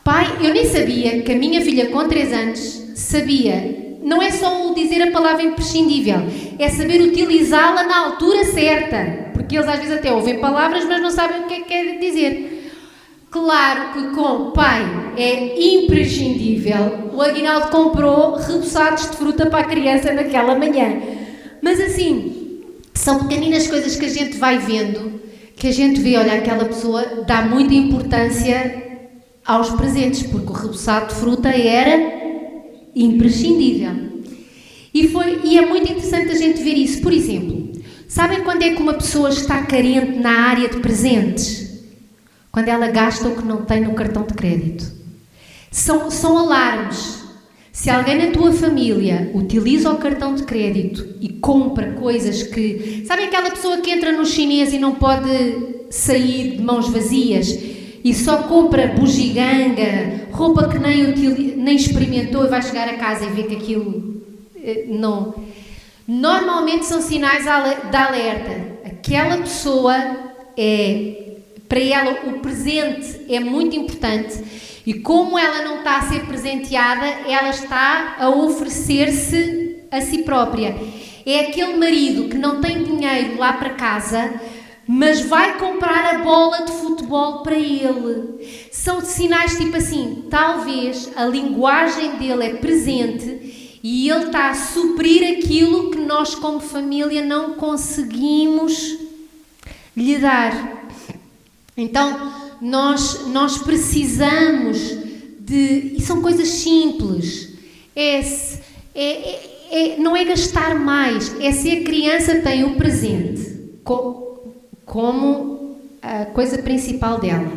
Pai, eu nem sabia que a minha filha com 3 anos sabia. Não é só o dizer a palavra imprescindível, é saber utilizá-la na altura certa. Porque eles às vezes até ouvem palavras, mas não sabem o que é que quer dizer. Claro que com pai é imprescindível. O Aguinaldo comprou reboçados de fruta para a criança naquela manhã. Mas assim, são pequeninas coisas que a gente vai vendo, que a gente vê, olha, aquela pessoa dá muita importância aos presentes, porque o reboçado de fruta era imprescindível. E é muito interessante a gente ver isso. Por exemplo, sabem quando é que uma pessoa está carente na área de presentes? Quando ela gasta o que não tem no cartão de crédito. São alarmes. Se alguém na tua família utiliza o cartão de crédito e compra coisas que... Sabem aquela pessoa que entra no chinês e não pode sair de mãos vazias e só compra bugiganga, roupa que nem experimentou e vai chegar a casa e vê que aquilo não... Normalmente são sinais de alerta. Aquela pessoa para ela o presente é muito importante e como ela não está a ser presenteada, ela está a oferecer-se a si própria. É aquele marido que não tem dinheiro lá para casa, mas vai comprar a bola de futebol para ele. São sinais tipo assim, talvez a linguagem dele é presente e ele está a suprir aquilo que nós como família não conseguimos lhe dar. Então, nós precisamos de... E são coisas simples. Não é gastar mais, é se a criança tem o presente como a coisa principal dela.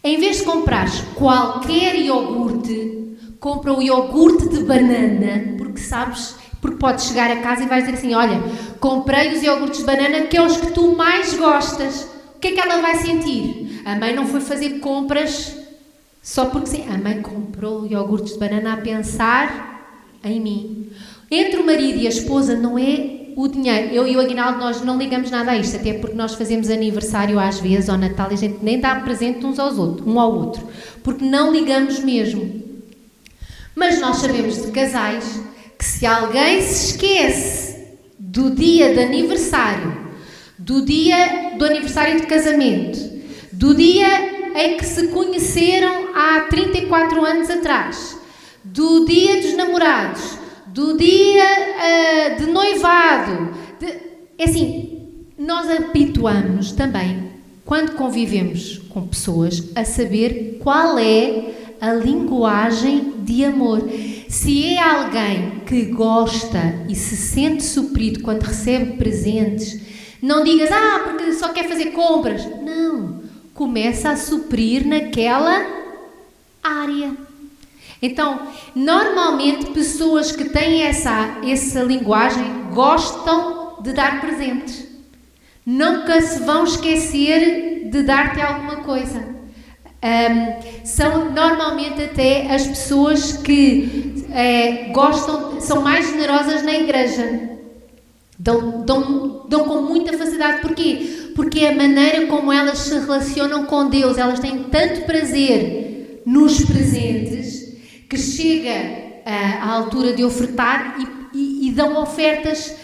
Em vez de comprares qualquer iogurte, compra o iogurte de banana, porque podes chegar a casa e vais dizer assim: olha, comprei os iogurtes de banana que é os que tu mais gostas. O que é que ela vai sentir? A mãe não foi fazer compras só porque sim. A mãe comprou iogurtes de banana a pensar em mim. Entre o marido e a esposa não é o dinheiro. Eu e o Aguinaldo, nós não ligamos nada a isto, até porque nós fazemos aniversário às vezes, ao Natal, e a gente nem dá presente um ao outro, porque não ligamos mesmo. Mas nós sabemos de casais que se alguém se esquece do dia de aniversário, do dia do aniversário de casamento, do dia em que se conheceram há 34 anos atrás, do dia dos namorados, do dia de noivado, assim, nós habituamos também, quando convivemos com pessoas, a saber qual é a linguagem de amor. Se é alguém que gosta e se sente suprido quando recebe presentes, não digas, porque só quer fazer compras. Não, começa a suprir naquela área. Então, normalmente, pessoas que têm essa linguagem gostam de dar presentes. Nunca se vão esquecer de dar-te alguma coisa. São normalmente até as pessoas que são mais generosas na igreja. Dão com muita facilidade. Porquê? Porque é a maneira como elas se relacionam com Deus. Elas têm tanto prazer nos presentes que chega à altura de ofertar e dão ofertas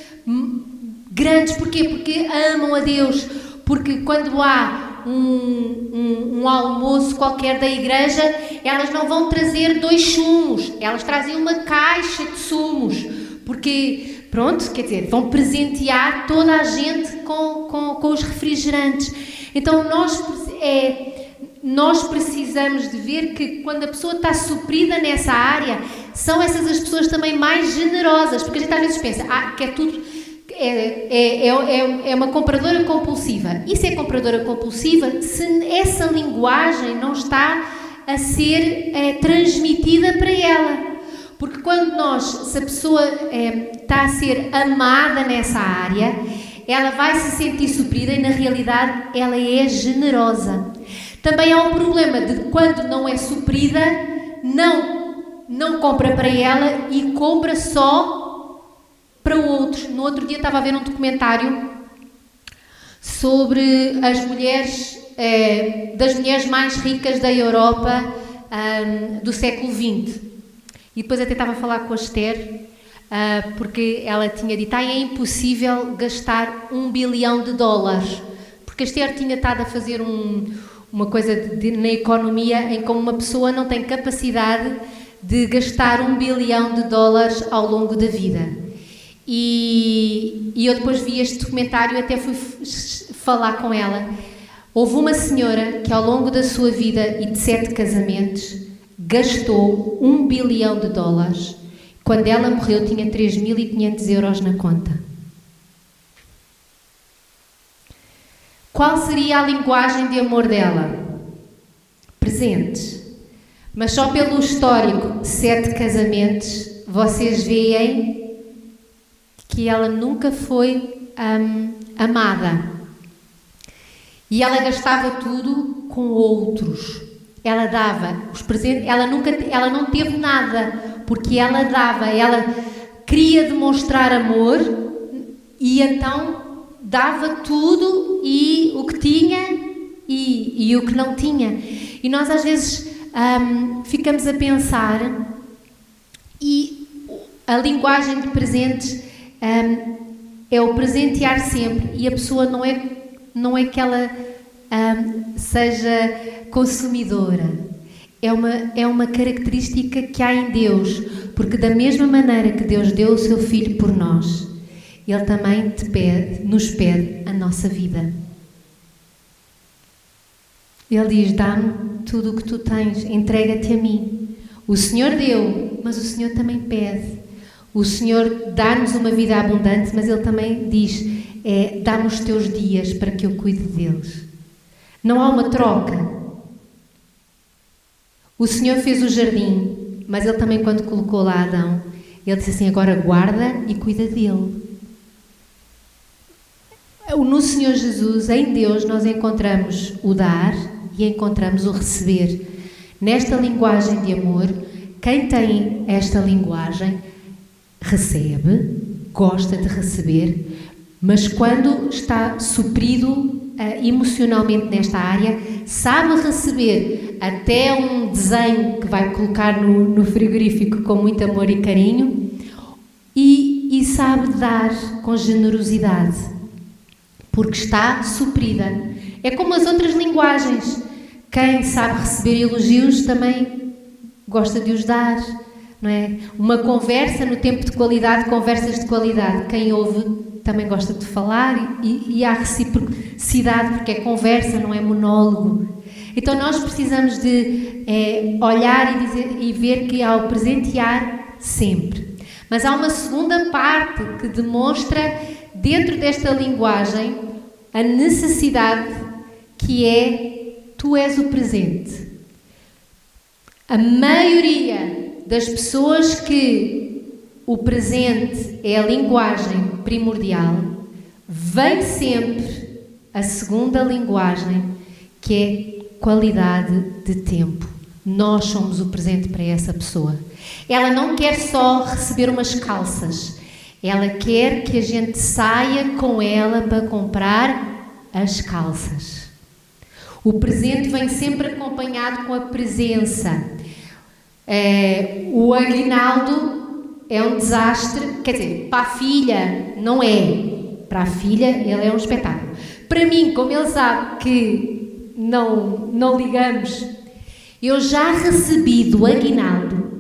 grandes. Porquê? Porque amam a Deus. Porque quando há um almoço qualquer da igreja, elas não vão trazer 2 sumos, elas trazem uma caixa de sumos, porque, pronto, quer dizer, vão presentear toda a gente com os refrigerantes. Então nós precisamos de ver que quando a pessoa está suprida nessa área, são essas as pessoas também mais generosas, porque a gente às vezes pensa, que é tudo, é uma compradora compulsiva. Isso é compradora compulsiva se essa linguagem não está a ser transmitida para ela. Porque se a pessoa está a ser amada nessa área, ela vai se sentir suprida e na realidade ela é generosa. Também há um problema de quando não é suprida, não compra para ela e compra só para outros. No outro dia estava a ver um documentário sobre as mulheres, das mulheres mais ricas da Europa do século XX. E depois até estava a falar com a Esther, porque ela tinha dito, é impossível gastar $1 bilhão, porque a Esther tinha estado a fazer uma coisa na economia em como uma pessoa não tem capacidade de gastar $1 bilhão ao longo da vida. E eu depois vi este documentário, até fui falar com ela. Houve uma senhora que ao longo da sua vida e de 7 casamentos gastou $1 bilhão. Quando ela morreu tinha 3.500 euros na conta. Qual seria a linguagem de amor dela? Presentes. Mas só pelo histórico, 7 casamentos, vocês veem que ela nunca foi amada. E ela gastava tudo com outros. Ela dava os presentes, ela não teve nada, porque ela dava, ela queria demonstrar amor e então dava tudo, e o que tinha e o que não tinha. E nós às vezes ficamos a pensar, e a linguagem de presentes é o presentear sempre, e a pessoa não é que ela seja consumidora. É uma característica que há em Deus, porque da mesma maneira que Deus deu o seu Filho por nós, Ele também nos pede a nossa vida. Ele diz, dá-me tudo o que tu tens, entrega-te a mim. O Senhor deu, mas o Senhor também pede. O Senhor dá-nos uma vida abundante, mas Ele também diz, dá-me os teus dias para que eu cuide deles. Não há uma troca. O Senhor fez o jardim, mas Ele também, quando colocou lá Adão, Ele disse assim, agora guarda e cuida dele. No Senhor Jesus, em Deus, nós encontramos o dar e encontramos o receber. Nesta linguagem de amor, quem tem esta linguagem recebe, gosta de receber, mas quando está suprido emocionalmente nesta área, sabe receber até um desenho que vai colocar no frigorífico com muito amor e carinho, e sabe dar com generosidade, porque está suprida. É como as outras linguagens. Quem sabe receber elogios também gosta de os dar, não é? Uma conversa no tempo de qualidade, conversas de qualidade. Quem ouve também gosta de falar, e há reciprocidade, porque é conversa, não é monólogo. Então nós precisamos de olhar e ver que há o presentear sempre. Mas há uma segunda parte que demonstra, dentro desta linguagem, a necessidade que é, tu és o presente. A maioria das pessoas que o presente é a linguagem primordial, vem sempre a segunda linguagem, que é qualidade de tempo. Nós somos o presente para essa pessoa. Ela não quer só receber umas calças, ela quer que a gente saia com ela para comprar as calças. O presente vem sempre acompanhado com a presença. O aguinaldo é um desastre, quer dizer, para a filha não é. Para a filha ele é um espetáculo. Para mim, como ele sabe que não ligamos, eu já recebi do aguinaldo.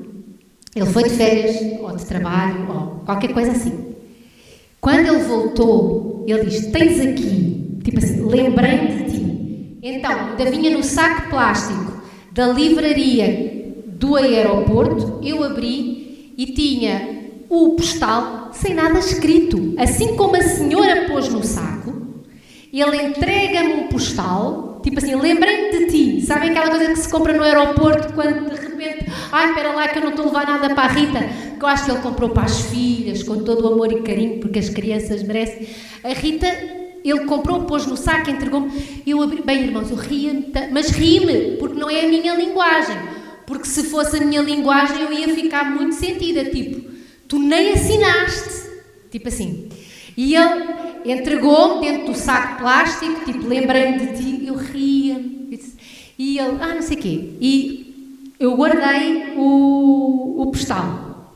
Ele foi de férias, ou de trabalho, ou qualquer coisa assim. Quando ele voltou, ele diz, tens aqui, tipo assim, lembrei-me de ti. Então, ainda vinha no saco plástico da livraria do aeroporto, eu abri e tinha o postal sem nada escrito. Assim como a senhora pôs no saco, ele entrega-me um postal, tipo assim, lembrei-me de ti. Sabem aquela coisa que se compra no aeroporto quando de repente, ai, espera lá que eu não estou a levar nada para a Rita, que eu acho que ele comprou para as filhas, com todo o amor e carinho, porque as crianças merecem. A Rita, ele comprou, pôs no saco, entregou-me, eu abri, bem irmãos, eu ria-me, mas ri-me, porque não é a minha linguagem, porque se fosse a minha linguagem eu ia ficar muito sentida, tipo, tu nem assinaste, tipo assim. E ele entregou-me dentro do saco plástico, tipo, lembrei-me de ti, eu ria-me. E ele, não sei o quê. E eu guardei o postal.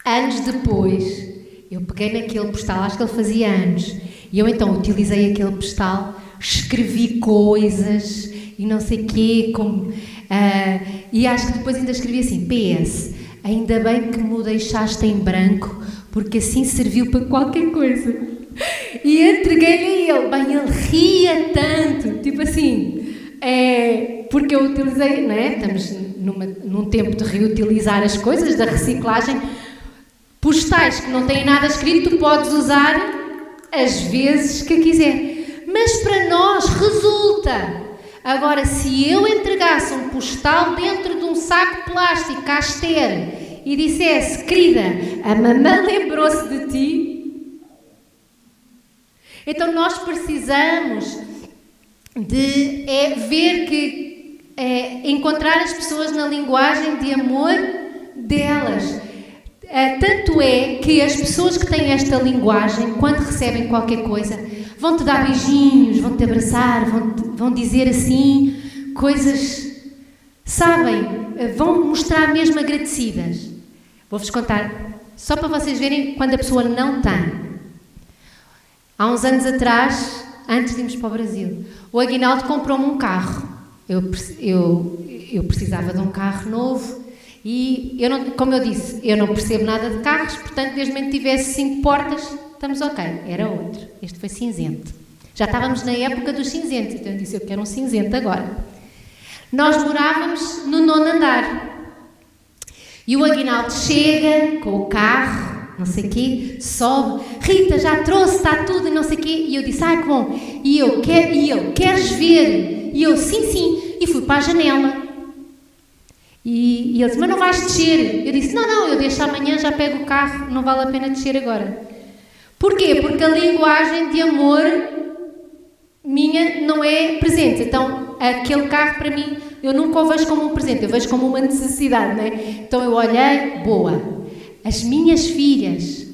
Anos depois, eu peguei naquele postal, acho que ele fazia anos, e eu então utilizei aquele postal, escrevi coisas e não sei o quê, e acho que depois ainda escrevi assim, PS, ainda bem que me o deixaste em branco, porque assim serviu para qualquer coisa. E entreguei-lhe a ele. Bem, ele ria tanto, tipo assim, porque eu utilizei, não é? Estamos num tempo de reutilizar as coisas, da reciclagem. Postais que não têm nada escrito, tu podes usar as vezes que quiser. Mas para nós resulta. Agora, se eu entregasse um postal dentro de um saco plástico à Esther e dissesse, querida, a mamãe lembrou-se de ti. Então nós precisamos de ver que encontrar as pessoas na linguagem de amor delas. Tanto é que as pessoas que têm esta linguagem, quando recebem qualquer coisa, vão-te dar beijinhos, vão-te abraçar, vão dizer assim, coisas, sabem, vão mostrar mesmo agradecidas. Vou-vos contar, só para vocês verem quando a pessoa não tem. Há uns anos atrás, antes de irmos para o Brasil, o Aguinaldo comprou-me um carro. Eu precisava de um carro novo e, como eu disse, eu não percebo nada de carros, portanto, desde que tivesse 5 portas, estamos ok. Era outro. Este foi cinzento. Já estávamos na época dos cinzentos, então eu disse, eu quero um cinzento agora. Nós morávamos no 9º andar. E o Aguinaldo chega com o carro, não sei o quê, sobe, Rita, já trouxe, está tudo e não sei o quê, e eu disse, que bom, e ele, queres ver? E eu, sim, e fui para a janela. E ele disse, mas não vais descer? Eu disse, não, eu deixo amanhã, já pego o carro, não vale a pena descer agora. Porquê? Porque a linguagem de amor minha não é presente, então aquele carro para mim, eu nunca o vejo como um presente, eu vejo como uma necessidade, não é? Então eu olhei, boa, as minhas filhas,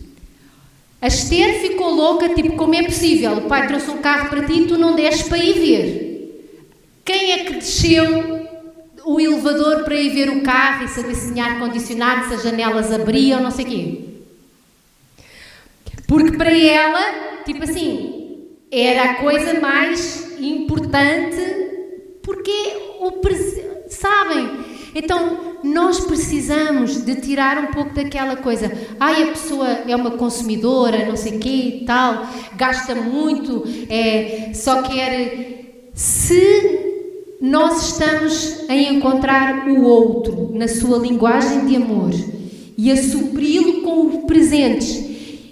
a Esther ficou louca, tipo, como é possível? O pai trouxe um carro para ti e tu não desces para ir ver. Quem é que desceu o elevador para ir ver o carro e saber se tinha ar-condicionado, se as janelas abriam, não sei o quê? Porque para ela, tipo assim, era a coisa mais importante, porque sabem? Então, nós precisamos de tirar um pouco daquela coisa, a pessoa é uma consumidora, não sei o quê e tal, gasta muito, só quer... Se nós estamos a encontrar o outro na sua linguagem de amor e a supri-lo com presentes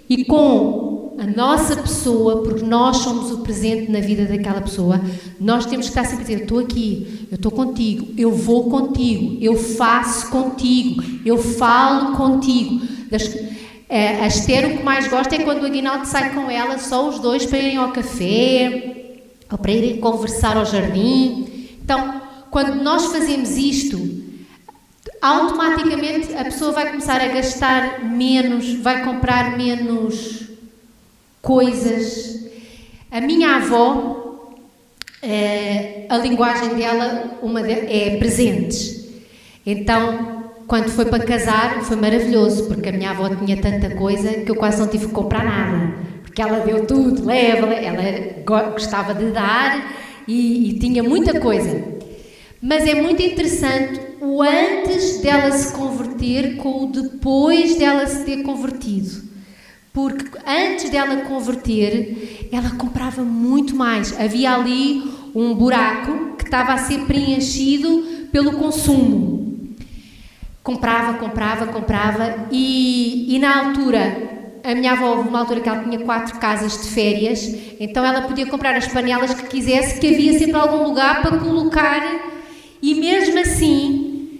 e com a nossa pessoa, porque nós somos o presente na vida daquela pessoa, nós temos que estar sempre a dizer, eu estou aqui, eu estou contigo, eu vou contigo, eu faço contigo, eu falo contigo. A Esther o que mais gosta é quando o Aguinaldo sai com ela, só os dois, para irem ao café, ou para irem conversar ao jardim. Então, quando nós fazemos isto, automaticamente a pessoa vai começar a gastar menos, vai comprar menos coisas. A minha avó, a linguagem dela é presentes. Então, quando foi para casar, foi maravilhoso, porque a minha avó tinha tanta coisa que eu quase não tive que comprar nada, porque ela deu tudo, ela gostava de dar e tinha muita coisa. Mas é muito interessante o antes dela se converter com o depois dela se ter convertido. Porque antes dela converter, ela comprava muito mais. Havia ali um buraco que estava a ser preenchido pelo consumo. Comprava e na altura, a minha avó, houve uma altura que ela tinha 4 casas de férias, então ela podia comprar as panelas que quisesse, que havia sempre algum lugar para colocar, e mesmo assim,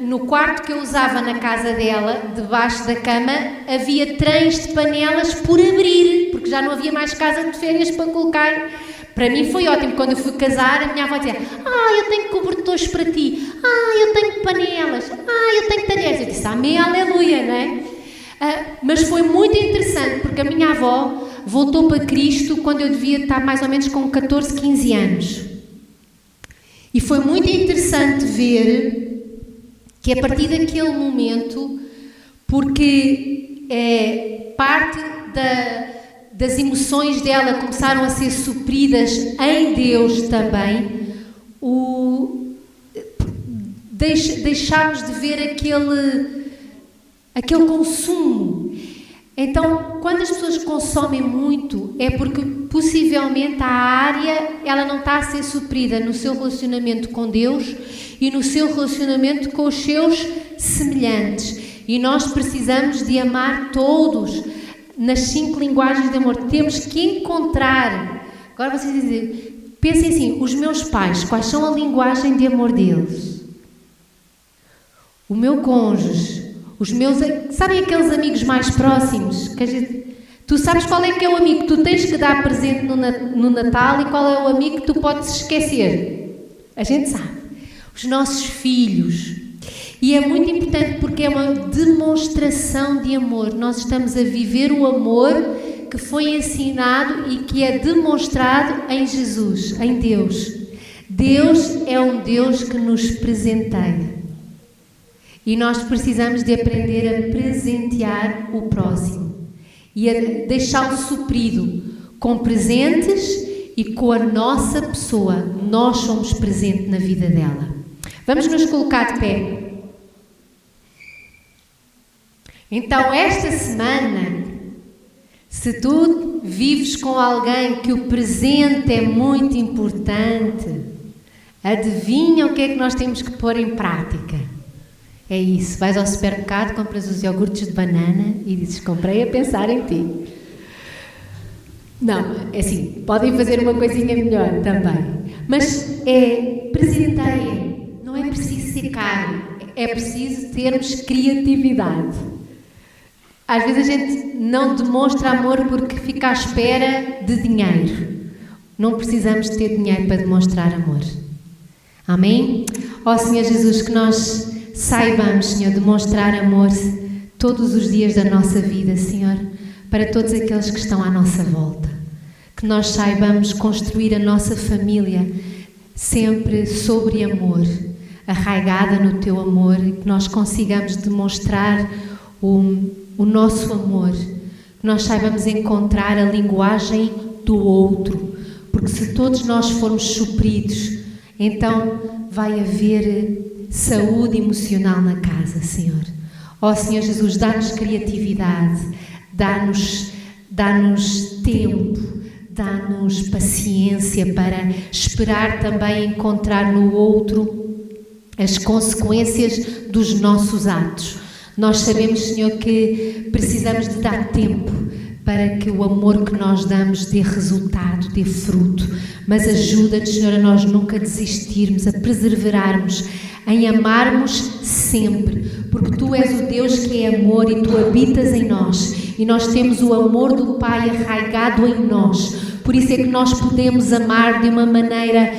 no quarto que eu usava na casa dela, debaixo da cama, havia trens de panelas por abrir, porque já não havia mais casa de férias para colocar. Para mim foi ótimo. Quando eu fui casar, a minha avó dizia: eu tenho cobertores para ti, eu tenho panelas, eu tenho talheres. Eu disse: amém, aleluia, não é? Mas foi muito interessante, porque a minha avó voltou para Cristo quando eu devia estar mais ou menos com 14, 15 anos. E foi muito interessante ver que a partir daquele momento, porque parte das emoções dela começaram a ser supridas em Deus também, deixámos de ver aquele consumo. Então, quando as pessoas consomem muito, é porque possivelmente a área ela não está a ser suprida no seu relacionamento com Deus e no seu relacionamento com os seus semelhantes. E nós precisamos de amar todos nas 5 linguagens de amor. Temos que encontrar. Agora vocês dizem, pensem assim: os meus pais, quais são a linguagem de amor deles? O meu cônjuge, os meus, sabem aqueles amigos mais próximos? Tu sabes qual é que é o amigo que tu tens que dar presente no Natal e qual é o amigo que tu podes esquecer? A gente sabe. Os nossos filhos. E é muito importante porque é uma demonstração de amor. Nós estamos a viver o amor que foi ensinado e que é demonstrado em Jesus, em Deus. Deus é um Deus que nos presenteia. E nós precisamos de aprender a presentear o próximo e a deixá-lo suprido com presentes e com a nossa pessoa. Nós somos presente na vida dela. Vamos nos colocar de pé. Então, esta semana, se tu vives com alguém que o presente é muito importante, adivinha o que é que nós temos que pôr em prática? É isso, vais ao supermercado, compras os iogurtes de banana e dizes: comprei a pensar em ti. Não, é assim, podem fazer uma coisinha melhor também. Mas presenteiem, não é preciso ser caro, é preciso termos criatividade. Às vezes a gente não demonstra amor porque fica à espera de dinheiro. Não precisamos de ter dinheiro para demonstrar amor. Amém? Ó Senhor Jesus, que nós saibamos, Senhor, demonstrar amor todos os dias da nossa vida, Senhor, para todos aqueles que estão à nossa volta. Que nós saibamos construir a nossa família sempre sobre amor, arraigada no Teu amor, e que nós consigamos demonstrar o nosso amor, que nós saibamos encontrar a linguagem do outro, porque se todos nós formos supridos, então vai haver saúde emocional na casa, Senhor. Ó Senhor Jesus, dá-nos criatividade, dá-nos tempo, dá-nos paciência para esperar também encontrar no outro as consequências dos nossos atos. Nós sabemos, Senhor, que precisamos de dar tempo para que o amor que nós damos dê resultado, dê fruto. Mas ajuda-nos, Senhor, a nós nunca desistirmos, a perseverarmos, em amarmos sempre, porque Tu és o Deus que é amor e Tu habitas em nós, e nós temos o amor do Pai arraigado em nós. Por isso é que nós podemos amar de uma maneira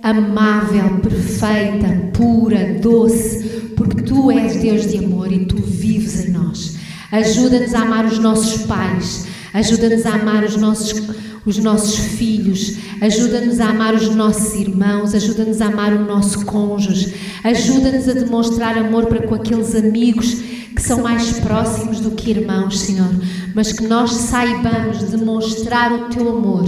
amável, perfeita, pura, doce, porque Tu és Deus de amor e Tu vives em nós. Ajuda-nos a amar os nossos pais, ajuda-nos a amar os nossos filhos, ajuda-nos a amar os nossos irmãos, ajuda-nos a amar o nosso cônjuge, ajuda-nos a demonstrar amor para com aqueles amigos que são mais próximos do que irmãos, Senhor, mas que nós saibamos demonstrar o Teu amor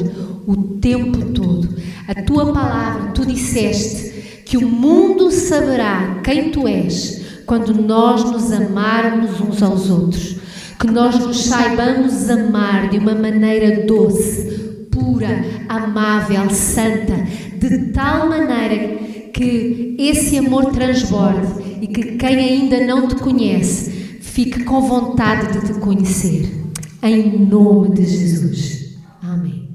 o tempo todo. A Tua palavra, Tu disseste que o mundo saberá quem Tu és quando nós nos amarmos uns aos outros, que nós nos saibamos amar de uma maneira doce, pura pura, amável, santa, de tal maneira que esse amor transborde e que quem ainda não te conhece fique com vontade de te conhecer. Em nome de Jesus. Amém.